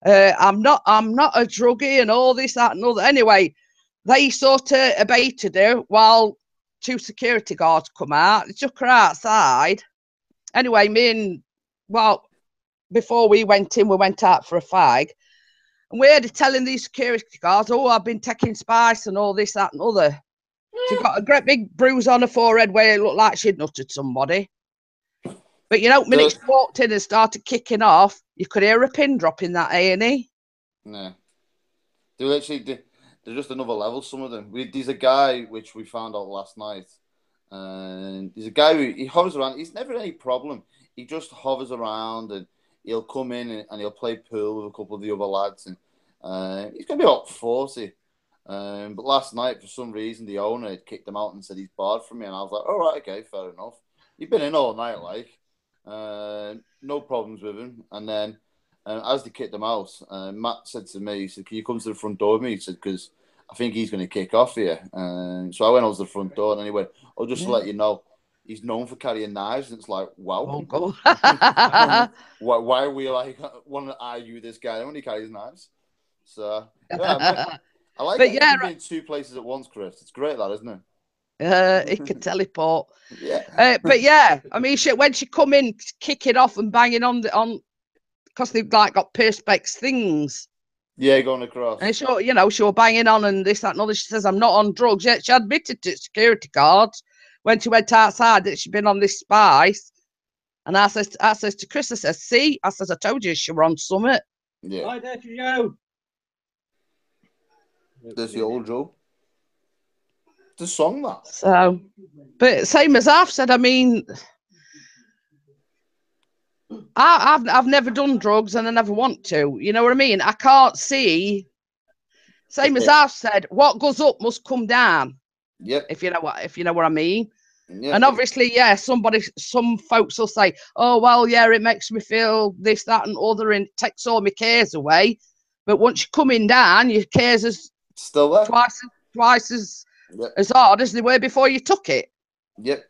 I'm not a druggie, and all this, that, and other. Anyway, they sort of abated her while 2 security guards come out. They took her outside. Anyway, before we went in, we went out for a fag, and we heard her telling these security guards, oh, I've been taking spice and all this, that, and other. She got a great big bruise on her forehead where it looked like she'd nutted somebody. But you know, the minute she walked in and started kicking off, you could hear a pin drop in that A&E. Yeah. They're just another level, some of them. There's a guy, which we found out last night, and there's a guy he hovers around. He's never any problem. He just hovers around, and he'll come in and he'll play pool with a couple of the other lads. And he's going to be about 40. But last night, for some reason, the owner had kicked him out and said he's barred from me. And I was like, all right, okay, fair enough. You've been in all night, like. No problems with him. And then as they kicked him out, Matt said to me, he said, can you come to the front door with me? He said, because I think he's going to kick off here. So I went out to the front door, and he went, oh, just to let you know, he's known for carrying knives. And it's like, wow. Oh, God. why are we like want to argue this guy when he carries knives? So, yeah, I like it. Yeah, being 2 places at once, Chris. It's great, that, isn't it? He can teleport. Yeah. But yeah, I mean, when she come in, kicking off and banging on because they've like got perspex things. Yeah, going across. And she was banging on and this, that, and other. She says, I'm not on drugs. Yet she admitted to security guards when she went outside that she'd been on this spice. And I says to Chris, I says, see, I told you she were on summit. Yeah. Hi there, Joe. There's the old Joe. The song, that. So, but same as I've said, I mean, I've never done drugs and I never want to. You know what I mean? I can't see. Same as I've said, what goes up must come down. Yep. If you know what I mean. Yep. And obviously, yeah, some folks will say, oh, well, yeah, it makes me feel this, that, and other, and it takes all my cares away. But once you're coming down, your cares is still there. Twice as hard as they were before you took it. Yep.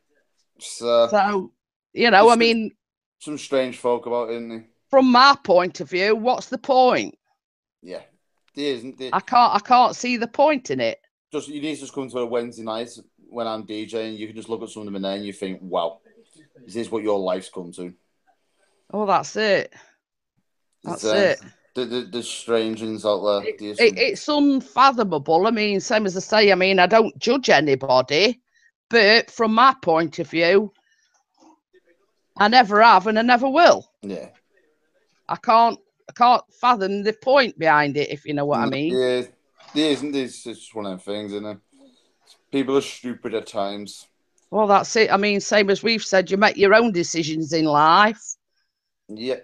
So, I mean, some strange folk about it, isn't there? From my point of view, what's the point? Yeah, there isn't there. I can't see the point in it. You need to just come to a Wednesday night when I'm DJing. You can just look at some of them in there and you think, wow, is this what your life's come to? Oh, that's it. That's it. There's strange things out there. It's unfathomable. I mean, same as I say, I mean, I don't judge anybody, but from my point of view, I never have and I never will. Yeah. I can't fathom the point behind it, if you know what I mean. Yeah, there isn't. It's just one of them things, isn't it? People are stupid at times. Well, that's it. I mean, same as we've said, you make your own decisions in life. Yeah.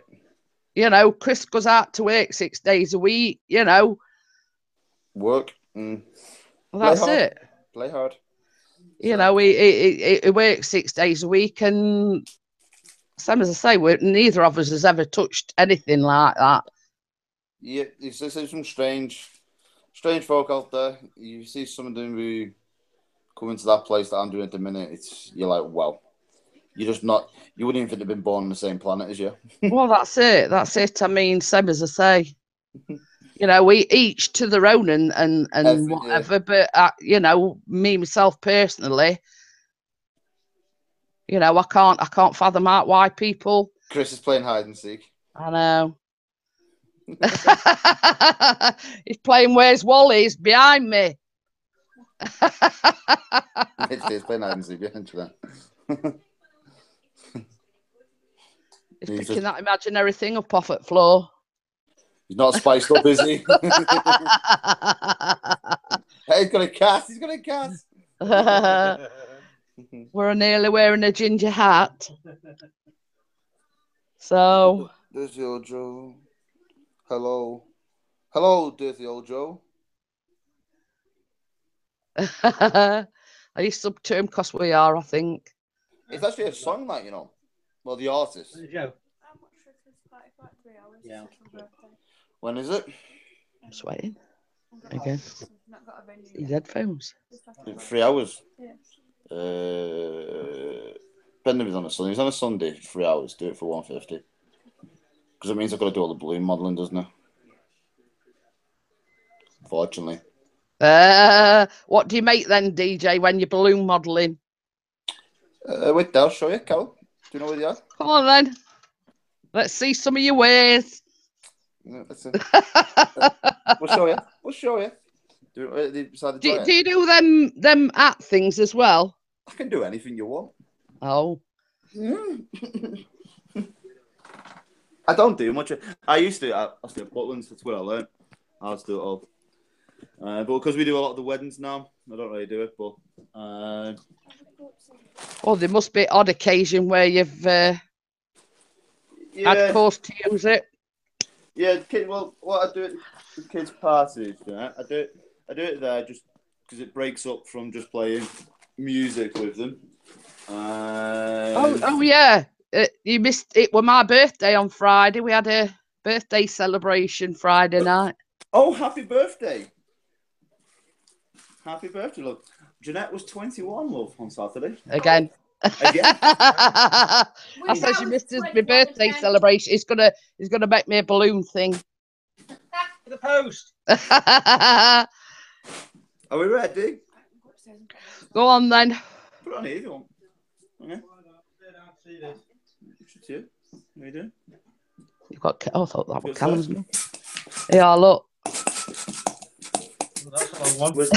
Chris goes out to work 6 days a week, Work. Well, that's it. Play hard. You know, he works 6 days a week, and same as I say, neither of us has ever touched anything like that. Yeah, you see some strange folk out there. You see some of them who come into that place that I'm doing at the minute. You're like, well, you're just not. You wouldn't even think they've been born on the same planet as you. Well, that's it. That's it. I mean, same as I say. You know, we each to their own and whatever. But you know, me myself personally, you know, I can't fathom out why people. Chris is playing hide and seek. I know. He's playing Where's Wally? He's behind me. He's playing hide and seek behind you. He's picking that imaginary thing up off at the floor. He's not spiced up, is he? Hey, he's got a cat. He's got a cat. We're nearly wearing a ginger hat. So. Dirty old Joe. Hello. Hello, dirty old Joe. I used to to him because we are, I think. It's actually a song, like, you know. Well, the artist. Joe. Yeah. When is it? I'm sweating. Again. These headphones. 3 hours. Yeah. Brendan was on a Sunday. He's on a Sunday, 3 hours. Do it for 150. Because it means I've got to do all the balloon modelling, doesn't it? Fortunately. What do you make then, DJ, when you're balloon modelling? Wait, I'll show you, Carol. Do you know where they are? Come on then. Let's see some of your ways. Yeah, we'll show you. We'll show you. Do you do them at things as well? I can do anything you want. Oh. I don't do much. I used to. I stay at Butlins. That's where I learned. I used to do it all. But because we do a lot of the weddings now, I don't really do it. But well, there must be odd occasion where you've had cause to use it. Yeah, well, what I do at the kids' parties, right? I do it there just because it breaks up from just playing music with them. Oh yeah, you missed it. Was my birthday on Friday. We had a birthday celebration Friday night. Oh, happy birthday! Happy birthday, love. Jeanette was 21, love, on Saturday. Again. I said you missed my birthday celebration. He's gonna make me a balloon thing. For the post. Are we ready? Go on then. Put it on here if you want. Okay. You. What are you doing? You've got. Oh, I thought that was Callum's. Yeah, look. Well, that's a long one.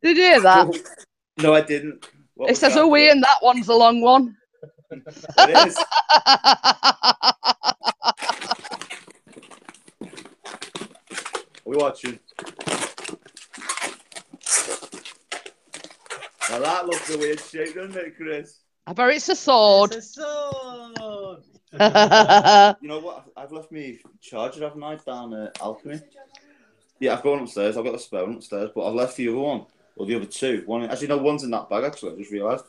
Did you hear that? No, I didn't. It says, "Oh, Ian, that one's a long one." It is. Are we watching? Well, that looks a weird shape, doesn't it, Chris? I bet it's a sword. It's a sword. You know what? I've left me charger, haven't I, down at Alchemy? Yeah, I've gone upstairs. I've got the spare one upstairs, but I've left the other one, or the other two. One, actually, no, one's in that bag, actually, I just realised.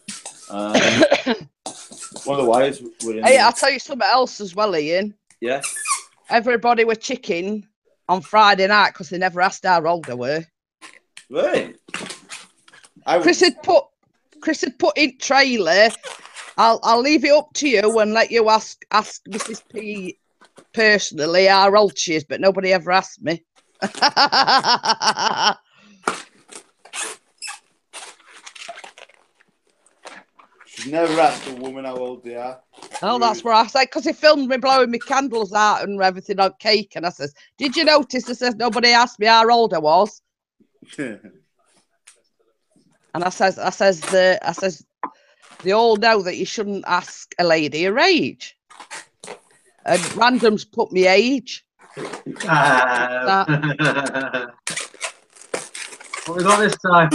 One of the wires were in. Hey, I'll tell you something else as well, Ian. Yeah. Everybody were chicken on Friday night because they never asked how old they were. Right. Chris had put in trailer. I'll leave it up to you and let you ask Mrs. P personally how old she is, but nobody ever asked me. She's never asked a woman how old they are. Oh, that's what I said, because he filmed me blowing my candles out and everything on cake, and I says, "Did you notice?" I says, "Nobody asked me how old I was." And I says, they all know that you shouldn't ask a lady her age. And randoms put me age. What we got this time?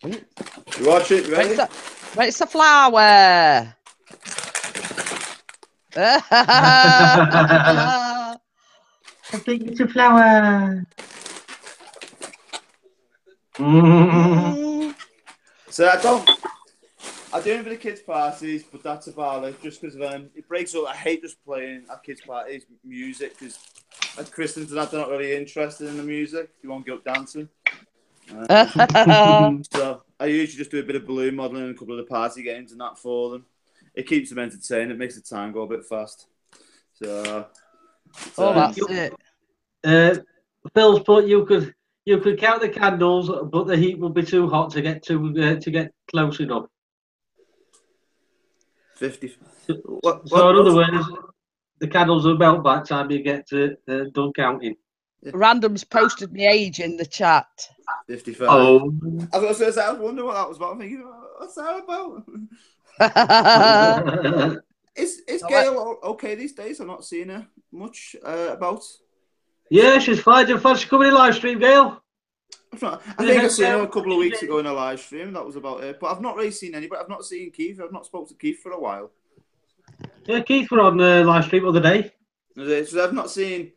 You watch it, ready? It's a flower. I think it's a flower. So I do a bit of kids' parties, but that's about it. Just because it breaks up. I hate just playing at kids' parties music because at Christians they're not really interested in the music. They won't go up dancing. So I usually just do a bit of balloon modelling and a couple of the party games and that for them. It keeps them entertained. It makes the time go a bit fast. So that's it. Phil's put you could count the candles, but the heat would be too hot to get close enough. 50. So in other words, the candles will melt by the time you get to done counting. Random's posted my age in the chat. 55. Oh. I was wondering what that was about. I'm thinking, what's that about? Is Gail okay these days? I'm not seeing her much about. Yeah, she's fine. She's coming in live stream, Gail. I think I seen her a couple of weeks ago in a live stream. That was about it. But I've not really seen anybody. I've not seen Keith. I've not spoken to Keith for a while. Yeah, Keith were on the live stream the other day. So I've not seen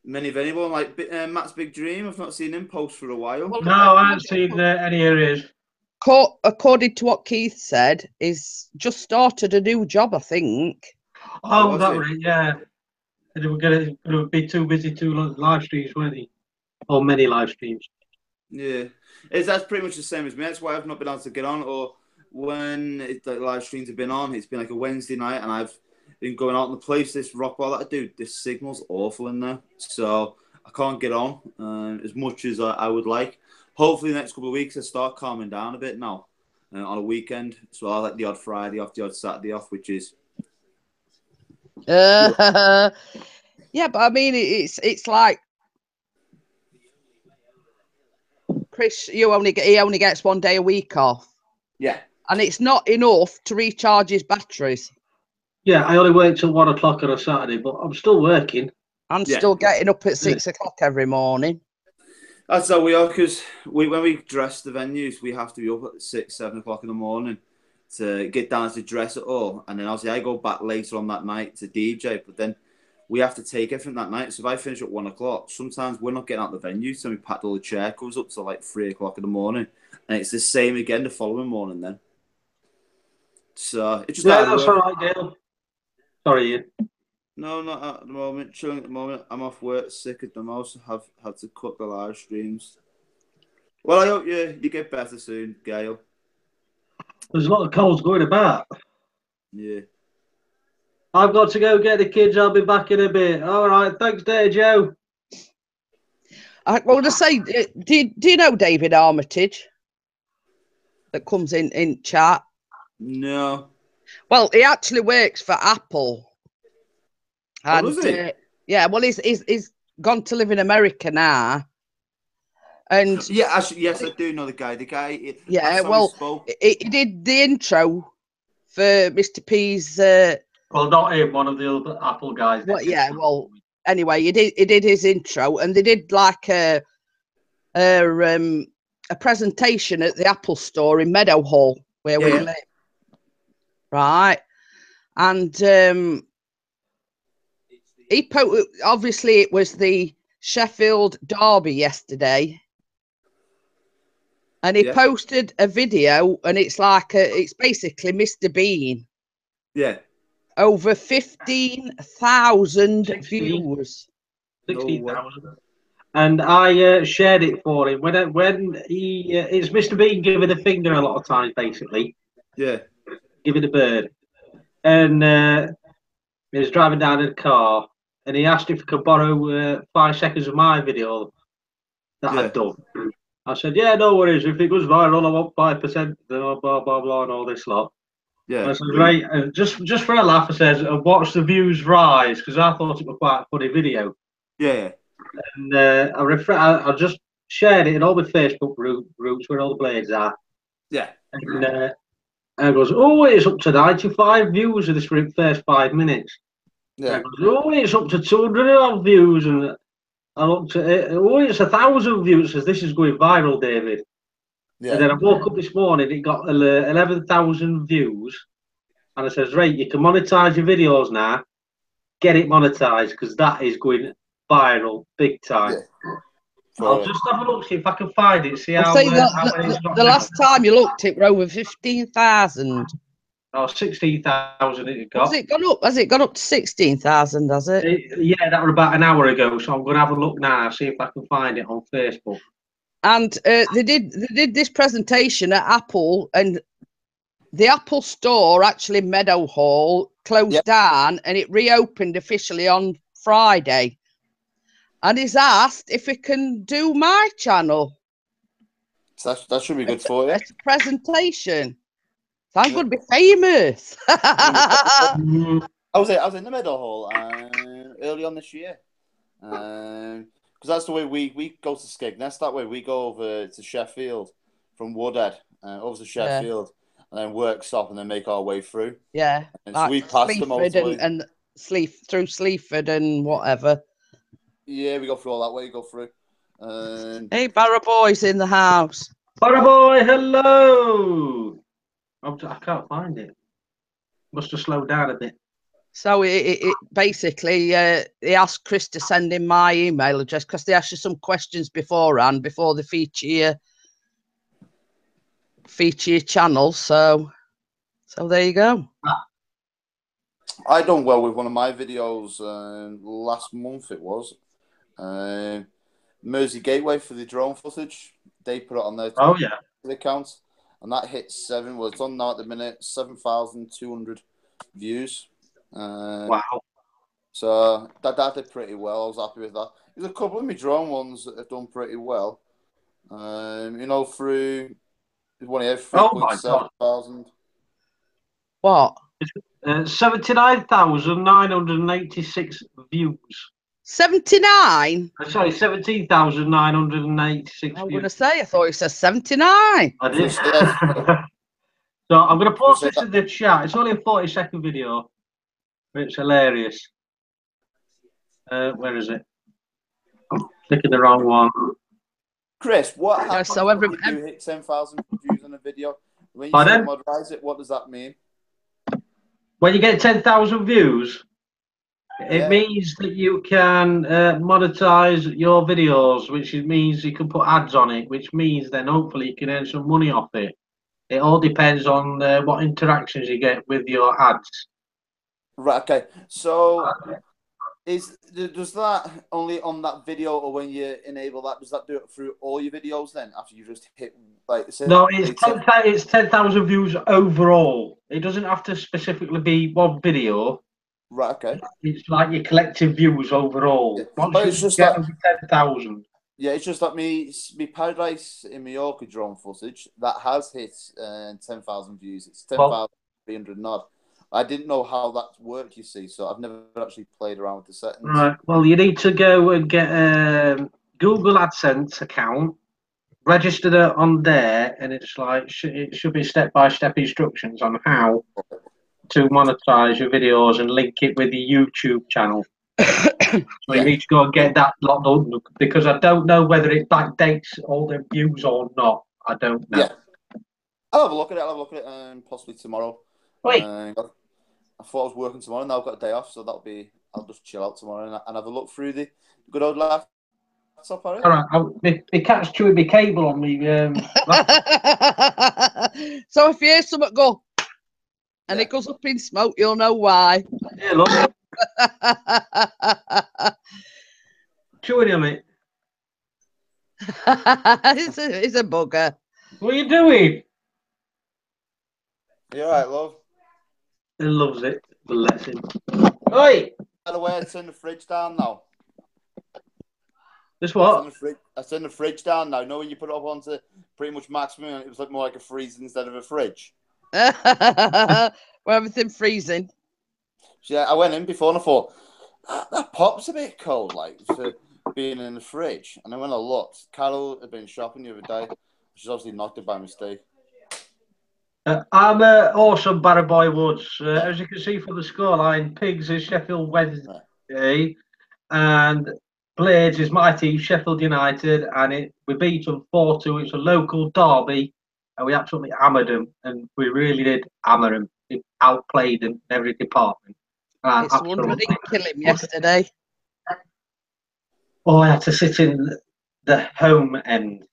many of anyone like Matt's Big Dream. I've not seen him post for a while. No, I haven't seen any areas. According to what Keith said, he's just started a new job, I think. Oh, that right, yeah. They were going to be too busy to live streams, weren't they? Or many live streams. Yeah, that's pretty much the same as me. That's why I've not been able to get on. Or when the live streams have been on, it's been like a Wednesday night, and I've been going out in the place. This rock bar that I do, this signal's awful in there, so I can't get on as much as I would like. Hopefully, the next couple of weeks I start calming down a bit now on a weekend. So I'll let the odd Friday off, the odd Saturday off, which is. Yeah, but I mean, it's like Chris. He only gets 1 day a week off. Yeah, and it's not enough to recharge his batteries. Yeah, I only work till 1 o'clock on a Saturday, but I'm still working. I'm still getting up at 6 o'clock every morning. That's how we are, because when we dress the venues, we have to be up at 6, 7 o'clock in the morning to get down to dress it all. And then obviously I go back later on that night to DJ, but then we have to take everything that night. So if I finish at 1 o'clock, sometimes we're not getting out the venue, so we packed all the chair covers up to like 3 o'clock in the morning. And it's the same again the following morning then. So it's just that's all right, Gail. Sorry, Ian. No, not at the moment. Chilling at the moment. I'm off work, sick at the most. Have had to cut the live streams. Well, I hope you get better soon, Gail. There's a lot of colds going about. Yeah. I've got to go get the kids. I'll be back in a bit. All right. Thanks, there, Joe. I want to say, do you know David Armitage that comes in chat? No. Well, he actually works for Apple. And, does he? Yeah, well, he's gone to live in America now. And yes, I do know the guy. The guy. Yeah, well, he did the intro for Mr. P's. Well, not him. One of the other Apple guys. Well, yeah. Well, anyway, he did his intro, and they did like a presentation at the Apple store in Meadowhall where we live. Right, and obviously it was the Sheffield Derby yesterday, and he posted a video, and it's like it's basically Mr. Bean. Yeah. Over 15,000 views. 16,000. And I shared it for him when he it's Mr. Bean giving a finger a lot of times, basically. Yeah. Giving a bird, and he was driving down in a car, and he asked if he could borrow 5 seconds of my video that I'd done. I said, yeah, no worries. If it goes viral, I want 5%, blah, blah, blah, blah, and all this lot. Yeah. I said, right, and just for a laugh, I said, watch the views rise, because I thought it was quite a funny video. Yeah. And I just shared it in all my Facebook groups where all the blades are. Yeah. And I goes, oh, it's up to 95 views of this first 5 minutes. Yeah. I goes, oh, it's up to 200 odd views, and I looked at it. Oh, it's 1,000 views. Says this is going viral, David. Yeah. And then I woke up this morning. It got 11,000 views, and I says, right, you can monetize your videos now. Get it monetized, because that is going viral, big time. Yeah. I'll just have a look, see if I can find it, see I'll how, say how many it's got the now. last time you looked, it were over 15,000. Oh, 16,000 it got. Has it gone up? Has it gone up to 16,000? Has it? Yeah, that was about an hour ago. So I'm going to have a look now, see if I can find it on Facebook. And they did this presentation at Apple, and the Apple store, actually Meadowhall, closed down, and it reopened officially on Friday. And he's asked if he can do my channel. So that should be good for you. It's a presentation. So I'm going to be famous. I was in the Meadowhall early on this year. Because that's the way we go to Skegness. That way we go over to Sheffield from Woodhead, over to Sheffield, and then work stop and then make our way through. Yeah. And so we passed them all and through Sleaford and whatever. Yeah, we go through all that way. You go through. Hey, Barra Boy's in the house. Barra Boy, hello. I can't find it. Must have slowed down a bit. So it basically, he asked Chris to send him my email address because they asked you some questions beforehand before they feature your channel. So there you go. I done well with one of my videos last month. It was Mersey Gateway for the drone footage. They put it on their account, and that hit 7. Well, it's on now at the minute, 7,200 views. Wow! So that did pretty well. I was happy with that. There's a couple of my drone ones that have done pretty well. You know, through one here, 3,700. What? 79,986 views. 79? Sorry, 17,986 views. I'm going to say, I thought it said 79. I did. So I'm going to post this in the chat. It's only a 40-second video, but it's hilarious. Where is it? I'm clicking the wrong one. Chris, what happens when you hit 10,000 views on a video? When you say moderize it, what does that mean? When you get 10,000 views, it means that you can monetize your videos, which means you can put ads on it, which means then hopefully you can earn some money off it. It all depends on what interactions you get with your ads. Right, okay. So does that only on that video, or when you enable that, does that do it through all your videos then after you just hit No, it's 10,000 views overall. It doesn't have to specifically be one video. Right, okay. It's like your collective views overall. But it's just get over 10,000. Yeah, it's just that me Paradise in Mallorca drone footage that has hit 10,000 views. It's 10,300 odd. I didn't know how that worked, you see, so I've never actually played around with the settings. Right. Well, you need to go and get a Google AdSense account, register it on there, and it's like it should be step-by-step instructions on how to monetize your videos and link it with your YouTube channel. So you need to go and get that locked up, because I don't know whether it backdates all the views or not. I don't know. Yeah. I'll have a look at it. Possibly tomorrow. Wait. I thought I was working tomorrow. Now I've got a day off, so I'll just chill out tomorrow and have a look through the good old laptop. All right. My cat's chewing my cable on me. So if you hear something go and it goes up in smoke, you'll know why. Yeah, look. Chewing on it. It's a bugger. What are you doing? You all right, love? He loves it. Bless him. Oi! By the way, I turned the fridge down now. This what? I turned the fridge down now. You know when you put it up onto pretty much maximum, and it was like more like a freezer instead of a fridge. Where everything freezing. So yeah, I went in before and I thought, that pop's a bit cold, like, for being in the fridge. And then when I looked, Carol had been shopping the other day. She's obviously knocked it by mistake. I'm awesome, Barra Boy Woods. As you can see from the scoreline, Pigs is Sheffield Wednesday, and Blades is my team, Sheffield United, and we beat them 4-2. It's a local derby, and we absolutely hammered them, and we really did hammer them. We outplayed them in every department. It's wonder they didn't kill him yesterday. Oh, I had to sit in the home end.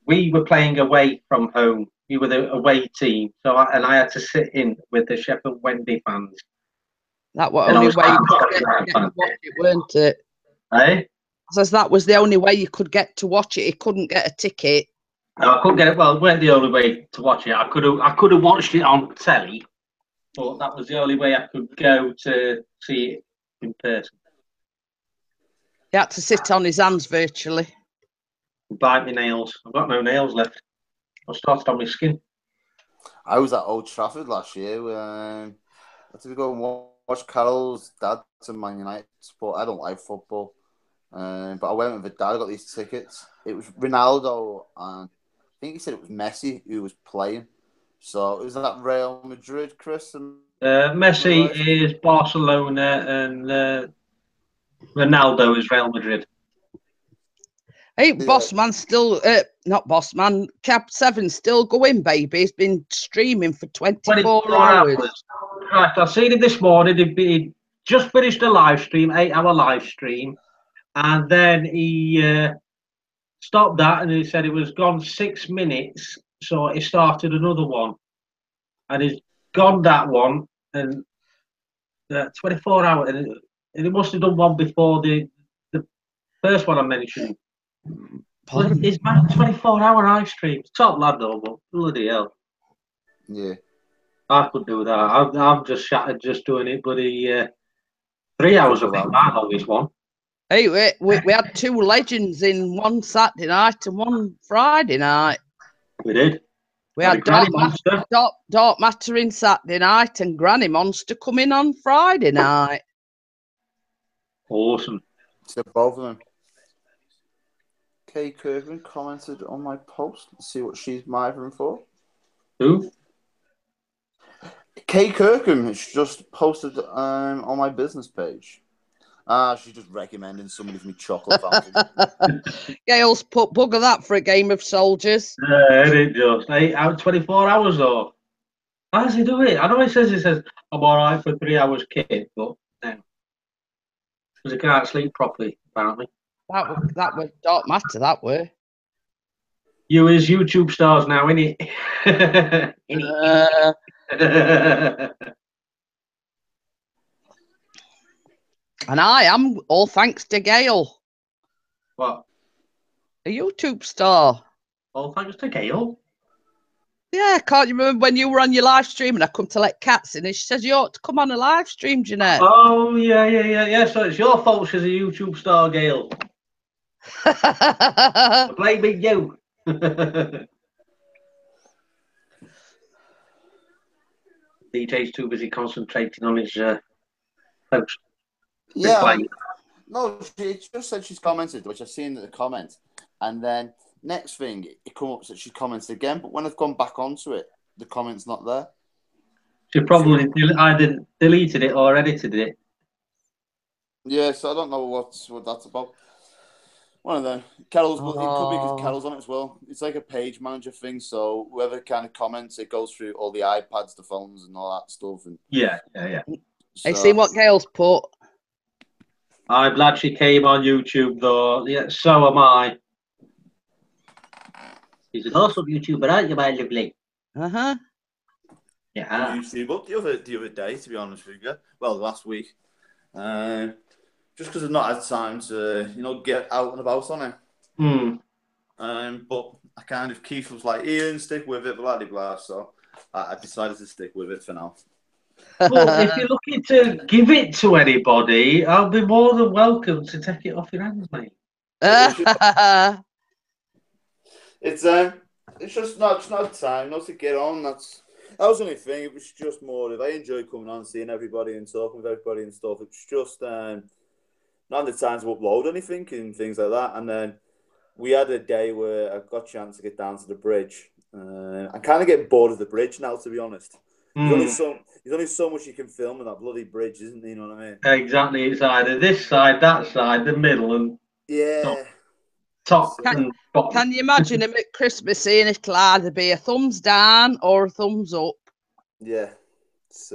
We were playing away from home. We were the away team, I had to sit in with the Sheffield Wednesday fans. That was the only way you could get to watch it, weren't it? Eh? Says that was the only way you could get to watch it. You couldn't get a ticket. No, I couldn't get it. Well, it weren't the only way to watch it. I could have watched it on telly, but that was the only way I could go to see it in person. He had to sit on his hands virtually. Bite my nails. I've got no nails left. I started on my skin. I was at Old Trafford last year. I had to go and watch Carol's dad to Man United support. I don't like football. But I went with the dad. I got these tickets. It was Ronaldo and I think he said it was Messi who was playing. So it was that Real Madrid, Chris. Messi is Barcelona and Ronaldo is Real Madrid. Hey, Bossman still, not Bossman, Cap 7 still going, baby. He's been streaming for 24 hours. Right, I seen it this morning. He'd just finished a live stream, 8-hour live stream. And then he stopped that and he said it was gone 6 minutes. So he started another one. And he's gone that one and 24 hours. And he must have done one before the first one I mentioned. It's my 24-hour live stream. Top lad though, but bloody hell. Yeah. I could do that. I'm just shattered just doing it, but 3 hours of my longest one. Hey, we had 2 legends in one Saturday night and one Friday night. We did. We had Dark Matter in Saturday night and Granny Monster coming on Friday night. Awesome. So both of them. Kay Kirkman commented on my post. Let's see what she's mithering for. Who? Kay Kirkham has just posted on my business page. She's just recommending somebody for me chocolate fountain. Gail's put bugger that for a game of soldiers. It just 8 out 24 hours though. How does he do it? I know he says I'm alright for 3 hours, kid, but no. Because he can't sleep properly, apparently. That was Dark Matter, that were. You is YouTube stars now, innit? And I am, all thanks to Gail. What? A YouTube star. All thanks to Gail? Yeah, can't you remember when you were on your live stream and I come to let cats in and she says you ought to come on a live stream, Jeanette? Oh, yeah. So it's your fault she's a YouTube star, Gail. Blaming you. DJ's too busy concentrating on his post. Yeah. No, she just said she's commented, which I've seen in the comment. And then next thing, it comes up that she commented again. But when I've gone back onto it, the comment's not there. She probably either deleted it or edited it. Yeah, so I don't know what that's about. One of them. Carol's, it could be because Carol's on it as well. It's like a page manager thing, so whoever kind of comments, it goes through all the iPads, the phones, and all that stuff. And yeah. So, have you seen what Gail's put? I'm glad she came on YouTube, though. Yeah, so am I. She's an awesome YouTuber, aren't you, my lovely? Uh-huh. Yeah. YouTube up the other day, to be honest with you. Well, last week. Just because I've not had time to, get out and about on it. But I kind of, Keith was like, Ian, stick with it, blah, blah, blah. So I decided to stick with it for now. Well, if you're looking to give it to anybody, I'll be more than welcome to take it off your hands, mate. It's just not time, not to get on. That was the only thing. It was just more of I enjoy coming on, seeing everybody and talking with everybody and stuff. It's just not the time to upload anything and things like that. And then we had a day where I got a chance to get down to the bridge. I'm kind of getting bored of the bridge now, to be honest. There's only so much you can film in that bloody bridge, isn't there? You know what I mean? Exactly. It's either this side, that side, the middle, and top and bottom. Can you imagine him at Christmas saying it'll either be a thumbs down or a thumbs up? Yeah. It's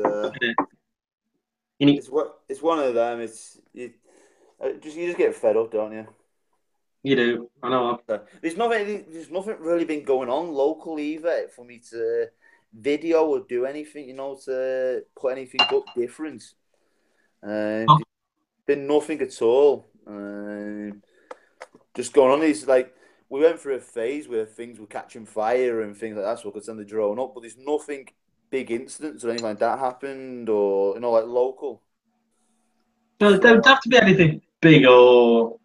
one of them. You just get fed up, don't you? You do. I know. There's nothing really been going on local either for me to video or do anything, to put anything up different. There's been nothing at all. Just going on. These we went through a phase where things were catching fire and things like that, so we could send the drone up. But there's nothing big incidents or anything like that happened, or like local. There don't have to be anything big or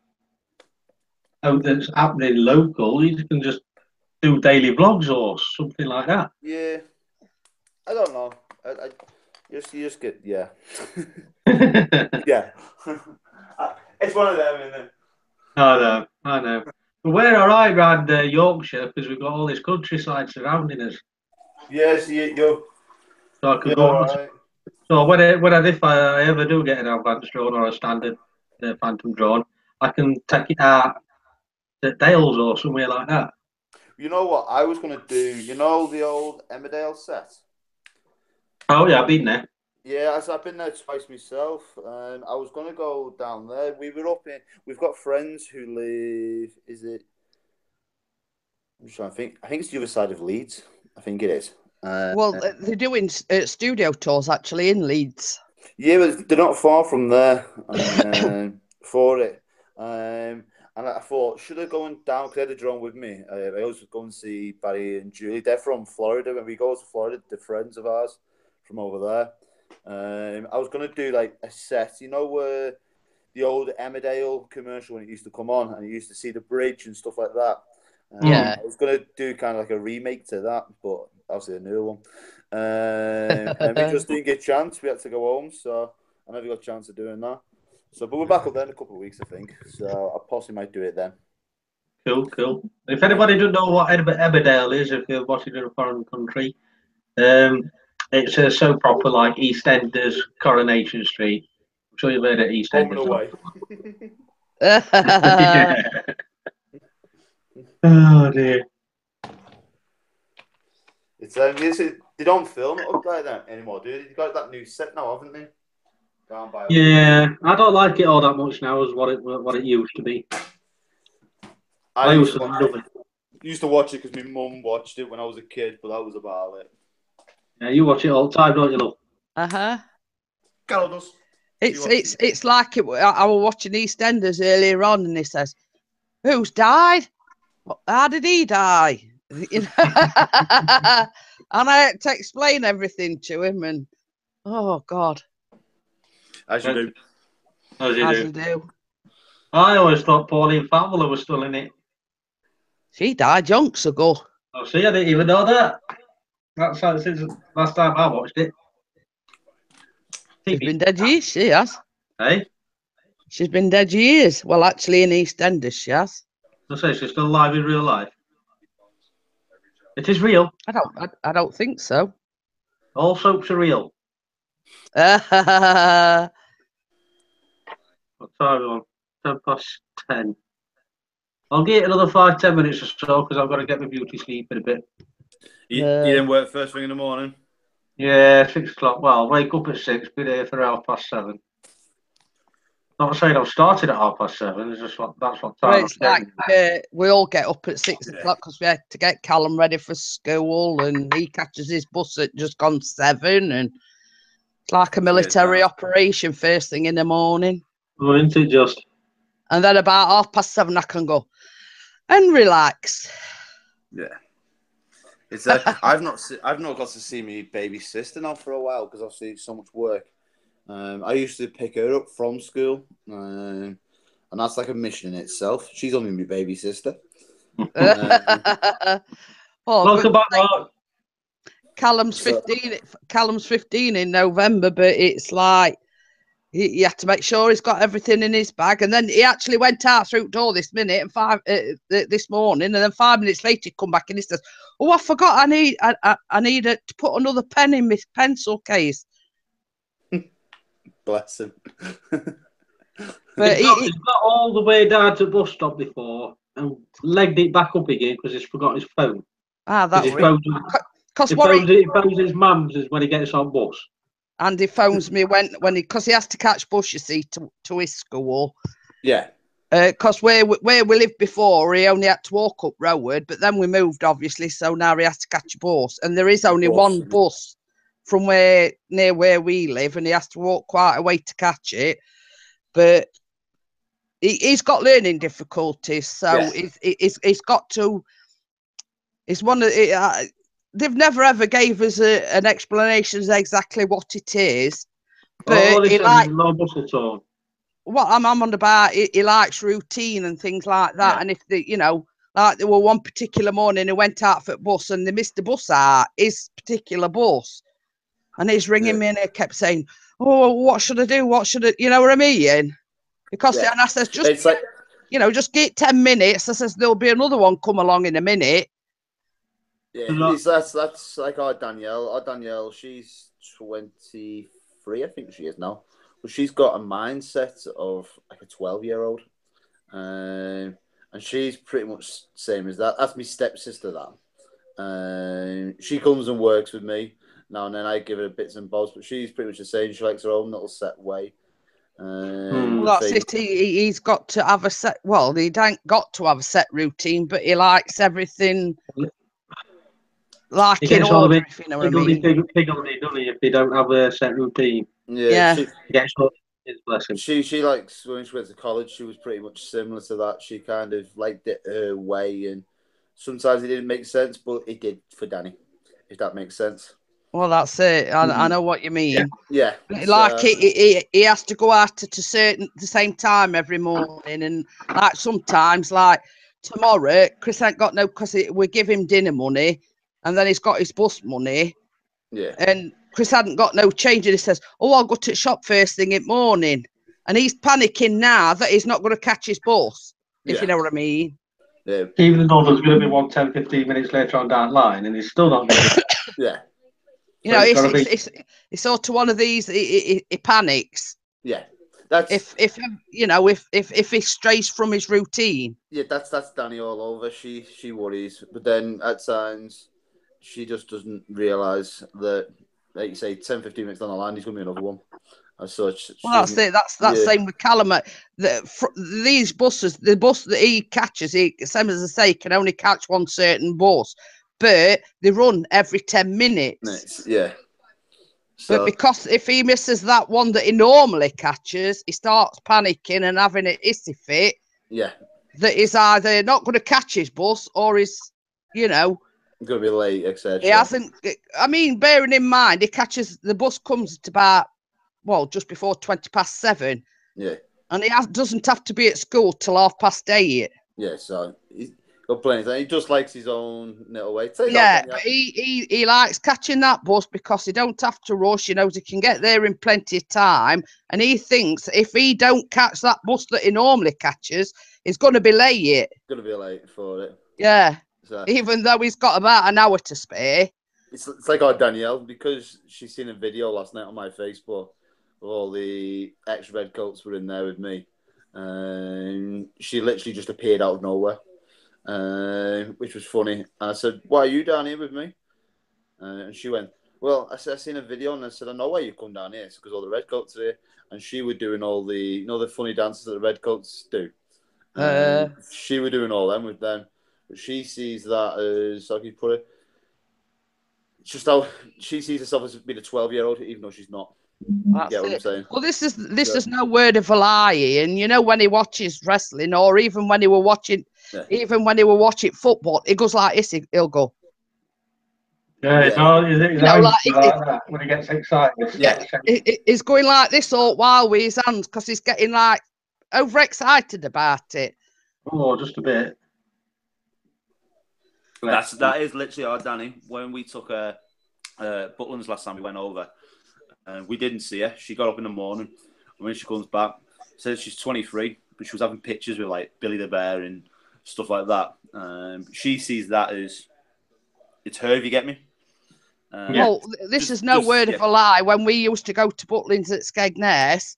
that's happening local. You can just do daily vlogs or something like that. Yeah, I don't know. You just get yeah. Yeah. It's one of them, isn't it? I know. But we're all right around Yorkshire because we've got all this countryside surrounding us. Yes, you. So I can go. Right. So if I ever do get an advanced drone or a standard Phantom drone, I can take it out to Dales or somewhere like that. You know what I was going to do? You know the old Emmerdale set? Oh, yeah, I've been there. Yeah, I've been there twice myself. And I was going to go down there. We've got friends who live, I'm just trying to think. I think it's the other side of Leeds. I think it is. Well, they're doing studio tours actually in Leeds. Yeah, but they're not far from there for it. And I thought, should I go down? Because I had a drone with me. I always go and see Barry and Julie. They're from Florida. When we go to Florida, they're friends of ours from over there. I was going to do like a set, the old Emmerdale commercial when it used to come on and you used to see the bridge and stuff like that. Yeah. I was going to do kind of like a remake to that, but obviously a new one. And we just didn't get a chance. We had to go home, so I never got a chance of doing that. So, but we're back up there in a couple of weeks, I think. So I possibly might do it then. Cool. If anybody doesn't know what Emmerdale is, if you're watching in a foreign country, it's so proper like EastEnders, Coronation Street. I'm sure you've heard of EastEnders. Away. Yeah. Oh dear. It's they don't film it up like that anymore, do they? They've got that new set now, haven't they? Yeah, I don't like it all that much now as what it used to be. I used to love it. Used to watch it because my mum watched it when I was a kid, but that was about it. Yeah, you watch it all the time, don't you, love? Carol does. It's like I was watching EastEnders earlier on, and he says, "Who's died? How did he die?" And I had to explain everything to him, and oh God. As you do. As you do. I always thought Pauline Fowler was still in it. She died yonks ago. Oh, see, I didn't even know that. That's since last time I watched it. She's been dead years, she has. Hey? She's been dead years. Well, actually, in EastEnders, she has. I say she's still alive in real life. It is real. I don't think so. All soaps are real. What time are we on? 10:10. I'll get another 5-10 minutes or so because I've got to get my beauty sleep in a bit. You didn't work first thing in the morning? Yeah, 6 o'clock. Well, wake up at 6, be there for 7:30. Not saying I've started at 7:30. It's just that's what time. Well, it's like we all get up at 6 o'clock because we had to get Callum ready for school, and he catches his bus at just gone 7, and it's like a military operation first thing in the morning. Oh, isn't it just? And then about 7:30, I can go and relax. Yeah, it's I've not got to see my baby sister now for a while because obviously it's so much work. I used to pick her up from school, and that's like a mission in itself. She's only my baby sister. Welcome back, Mark. Callum's 15. Callum's 15 in November, but it's like you have to make sure he's got everything in his bag. And then he actually went out through the door this morning, and then 5 minutes later he come back and he says, "Oh, I forgot. I need to put another pen in my pencil case." Bless him. But he's got all the way down to the bus stop before and legged it back up again because he's forgot his phone. That's he phones his mum's when he gets on bus. And he phones me when because he has to catch bus, you see, to his school. Yeah. Because where we lived before, he only had to walk up road, but then we moved, obviously, so now he has to catch a bus. And there is only one bus from near where we live, and he has to walk quite a way to catch it. But he's got learning difficulties, so he's got to. It's one of they've never ever gave us an explanation of exactly what it is. But he like no bus at all. What I'm on about, he likes routine and things like that. Yeah. And if they, like there were one particular morning he went out for the bus and they missed the bus out, his particular bus. And he's ringing me and he kept saying, "Oh, what should I do? What should I," you know what I mean? Because and I says, just get 10 minutes. I says, there'll be another one come along in a minute. Yeah, that's like our Danielle. Our Danielle, she's 23, I think she is now. But she's got a mindset of like a 12-year-old. And she's pretty much same as that. That's my stepsister, that. She comes and works with me now and then. I give her bits and bobs, but she's pretty much the same. She likes her own little set way. Well, that's it. He's got to have a set. Well, he ain't got to have a set routine, but he likes everything like in order. If you know what I mean. Piggledy, doesn't he? If they don't have a set routine. Yeah. She gets his blessing. She likes, when she went to college, she was pretty much similar to that. She kind of liked it her way, and sometimes it didn't make sense, but it did for Danny, if that makes sense. Well, that's it. I know what you mean. Yeah. Like he has to go out at the same time every morning, and like sometimes, like tomorrow, Chris ain't got no, because we give him dinner money, and then he's got his bus money. Yeah. And Chris hadn't got no change, and he says, "Oh, I'll go to the shop first thing in the morning," and he's panicking now that he's not going to catch his bus. If you know what I mean. Yeah. Even though there's going to be 10, 15 minutes later on down the line, and he's still not going to. Yeah. You know, it's sort of one of these. He panics. Yeah, that's if he strays from his routine. Yeah, that's Danny all over. She worries, but then at times she just doesn't realise that, like you say, 10, 15 minutes down the line, he's going to be another one. As such. Well, that's it. That's same with Callum. These buses, the bus that he catches, same as I say, can only catch one certain bus. But they run every 10 minutes. Yeah. But because if he misses that one that he normally catches, he starts panicking and having an hissy fit. Yeah. That he's either not going to catch his bus or he's, going to be late, etc. He hasn't. I mean, bearing in mind, the bus comes at about, just before 7:20. Yeah. And he doesn't have to be at school till 8:30. Yeah, so he's got plenty. He just likes his own little way. But he likes catching that bus because he don't have to rush. He knows he can get there in plenty of time. And he thinks if he don't catch that bus that he normally catches, he's going to be late. Going to be late for it. Yeah. So, even though he's got about an hour to spare. It's like our Danielle, because she's seen a video last night on my Facebook. All the ex-Red Coats were in there with me. She literally just appeared out of nowhere. Which was funny. And I said, "Why are you down here with me?" And she went, "Well, I seen a video," and I said, "I know why you come down here. It's because all the Redcoats are here." And she was doing all the, the funny dances that the Redcoats do. She was doing all them with them. But she sees that as, how can you put it? It's just how she sees herself as being a 12-year-old, even though she's not. That's what I'm saying. Well, this is no word of a lie. And when he watches wrestling, or even when he were watching, football, he goes like this. He'll go. Yeah. Like that when he gets excited. Yeah. He's going like this all while with his hands because he's getting like overexcited about it. Oh, just a bit. That is literally our Danny. When we took Butland's last time we went over. We didn't see her. She got up in the morning. And when she comes back, says she's 23, but she was having pictures with like Billy the Bear and stuff like that. She sees that as it's her, if you get me. Well, this is no word of a lie. When we used to go to Butlins at Skegness,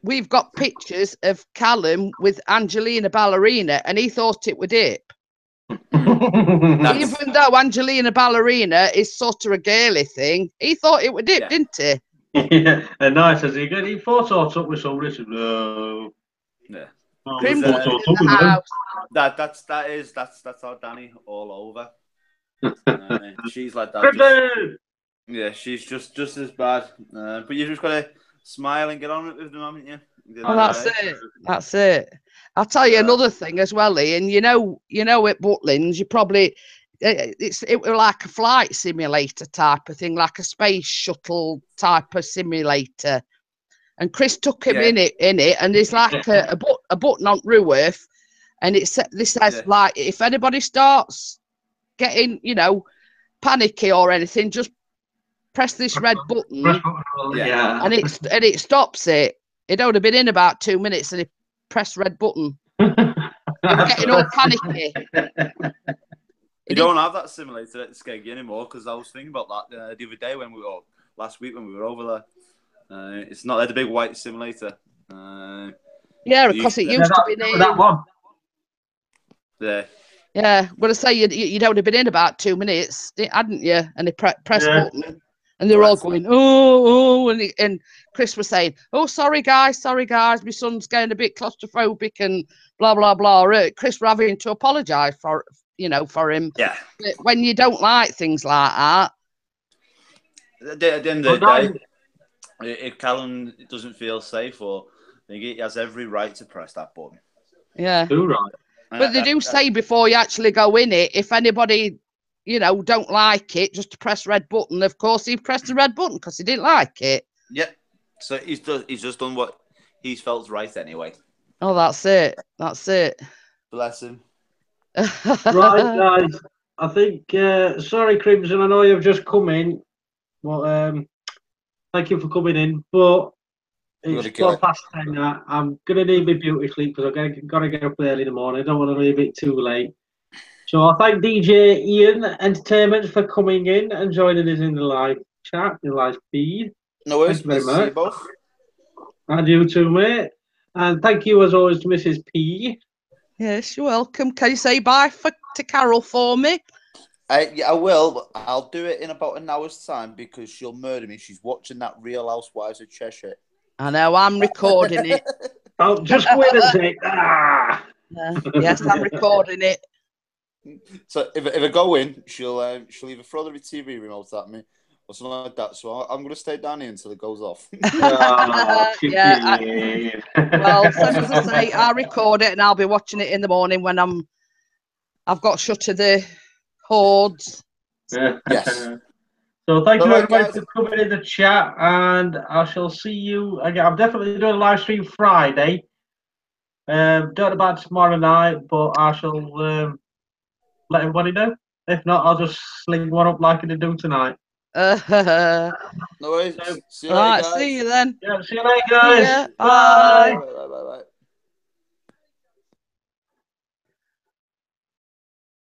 we've got pictures of Callum with Angelina Ballerina, and he thought it would dip. Even though Angelina Ballerina is sort of a girly thing, he thought it would dip, didn't he? Yeah, and nice as he got. He thought I took with somebody. Said, no. Yeah. Crimson Is, in the house. That's our Danny all over. She's like that. Yeah, she's just as bad. But you just gotta smile and get on with them, haven't you? Oh, that's it. That's it. I'll tell you another thing as well, Ian. You know, at Butlins, you probably it was like a flight simulator type of thing, like a space shuttle type of simulator. And Chris took him in it, and there's like a button on Ruworth, and this says like, if anybody starts getting, panicky or anything, just press this red button, and it stops it. It would have been in about 2 minutes, and he pressed red button. He was getting all panicky. You don't have that simulator at Skeggy anymore, because I was thinking about that the other day last week when we were over there. It's not the big white simulator. Because it used to be that one. Yeah. Yeah, well, I say you'd only been in about 2 minutes, hadn't you? And they pressed button, and they were all going, oh, and Chris was saying, oh, sorry guys, my son's getting a bit claustrophobic and blah blah blah. Chris were having to apologise for him. Yeah. But when you don't like things like that, at the end of the day, if Callum doesn't feel safe, or I think he has every right to press that button. Yeah. Too right. But they do say before you actually go in it, if anybody, don't like it, just to press red button. Of course, he pressed the red button because he didn't like it. Yeah. So he's just done what he's felt right anyway. Oh, that's it. That's it. Bless him. Right, guys. I think, sorry, Crimson, I know you've just come in. Well, thank you for coming in. But it's 10:12 now. I'm going to need my beauty sleep because I've got to get up early in the morning. I don't want to leave it too late. So I thank DJ Ian Entertainment for coming in and joining us in the live chat, the live feed. No worries. Thank you very much. See you both. And you too, mate. And thank you, as always, to Mrs. P. Yes, you're welcome. Can you say bye to Carol for me? I will, but I'll do it in about an hour's time because she'll murder me. She's watching that Real Housewives of Cheshire. I know, I'm recording it. Oh, just go in and say, Yes, I'm recording it. So if I go in, she'll either throw the TV remote at me or something like that. So I'm going to stay down here until it goes off. Oh, well, so as I say, I'll record it and I'll be watching it in the morning when I've got shut of the hordes. Yes. So thank you everybody for coming in the chat, and I shall see you again. I'm definitely doing a live stream Friday. Don't know about tomorrow night, but I shall let everybody know. If not, I'll just sling one up like I did do tonight. No worries. See you later, guys. See you then. Yeah, see you later, guys. Bye. Bye.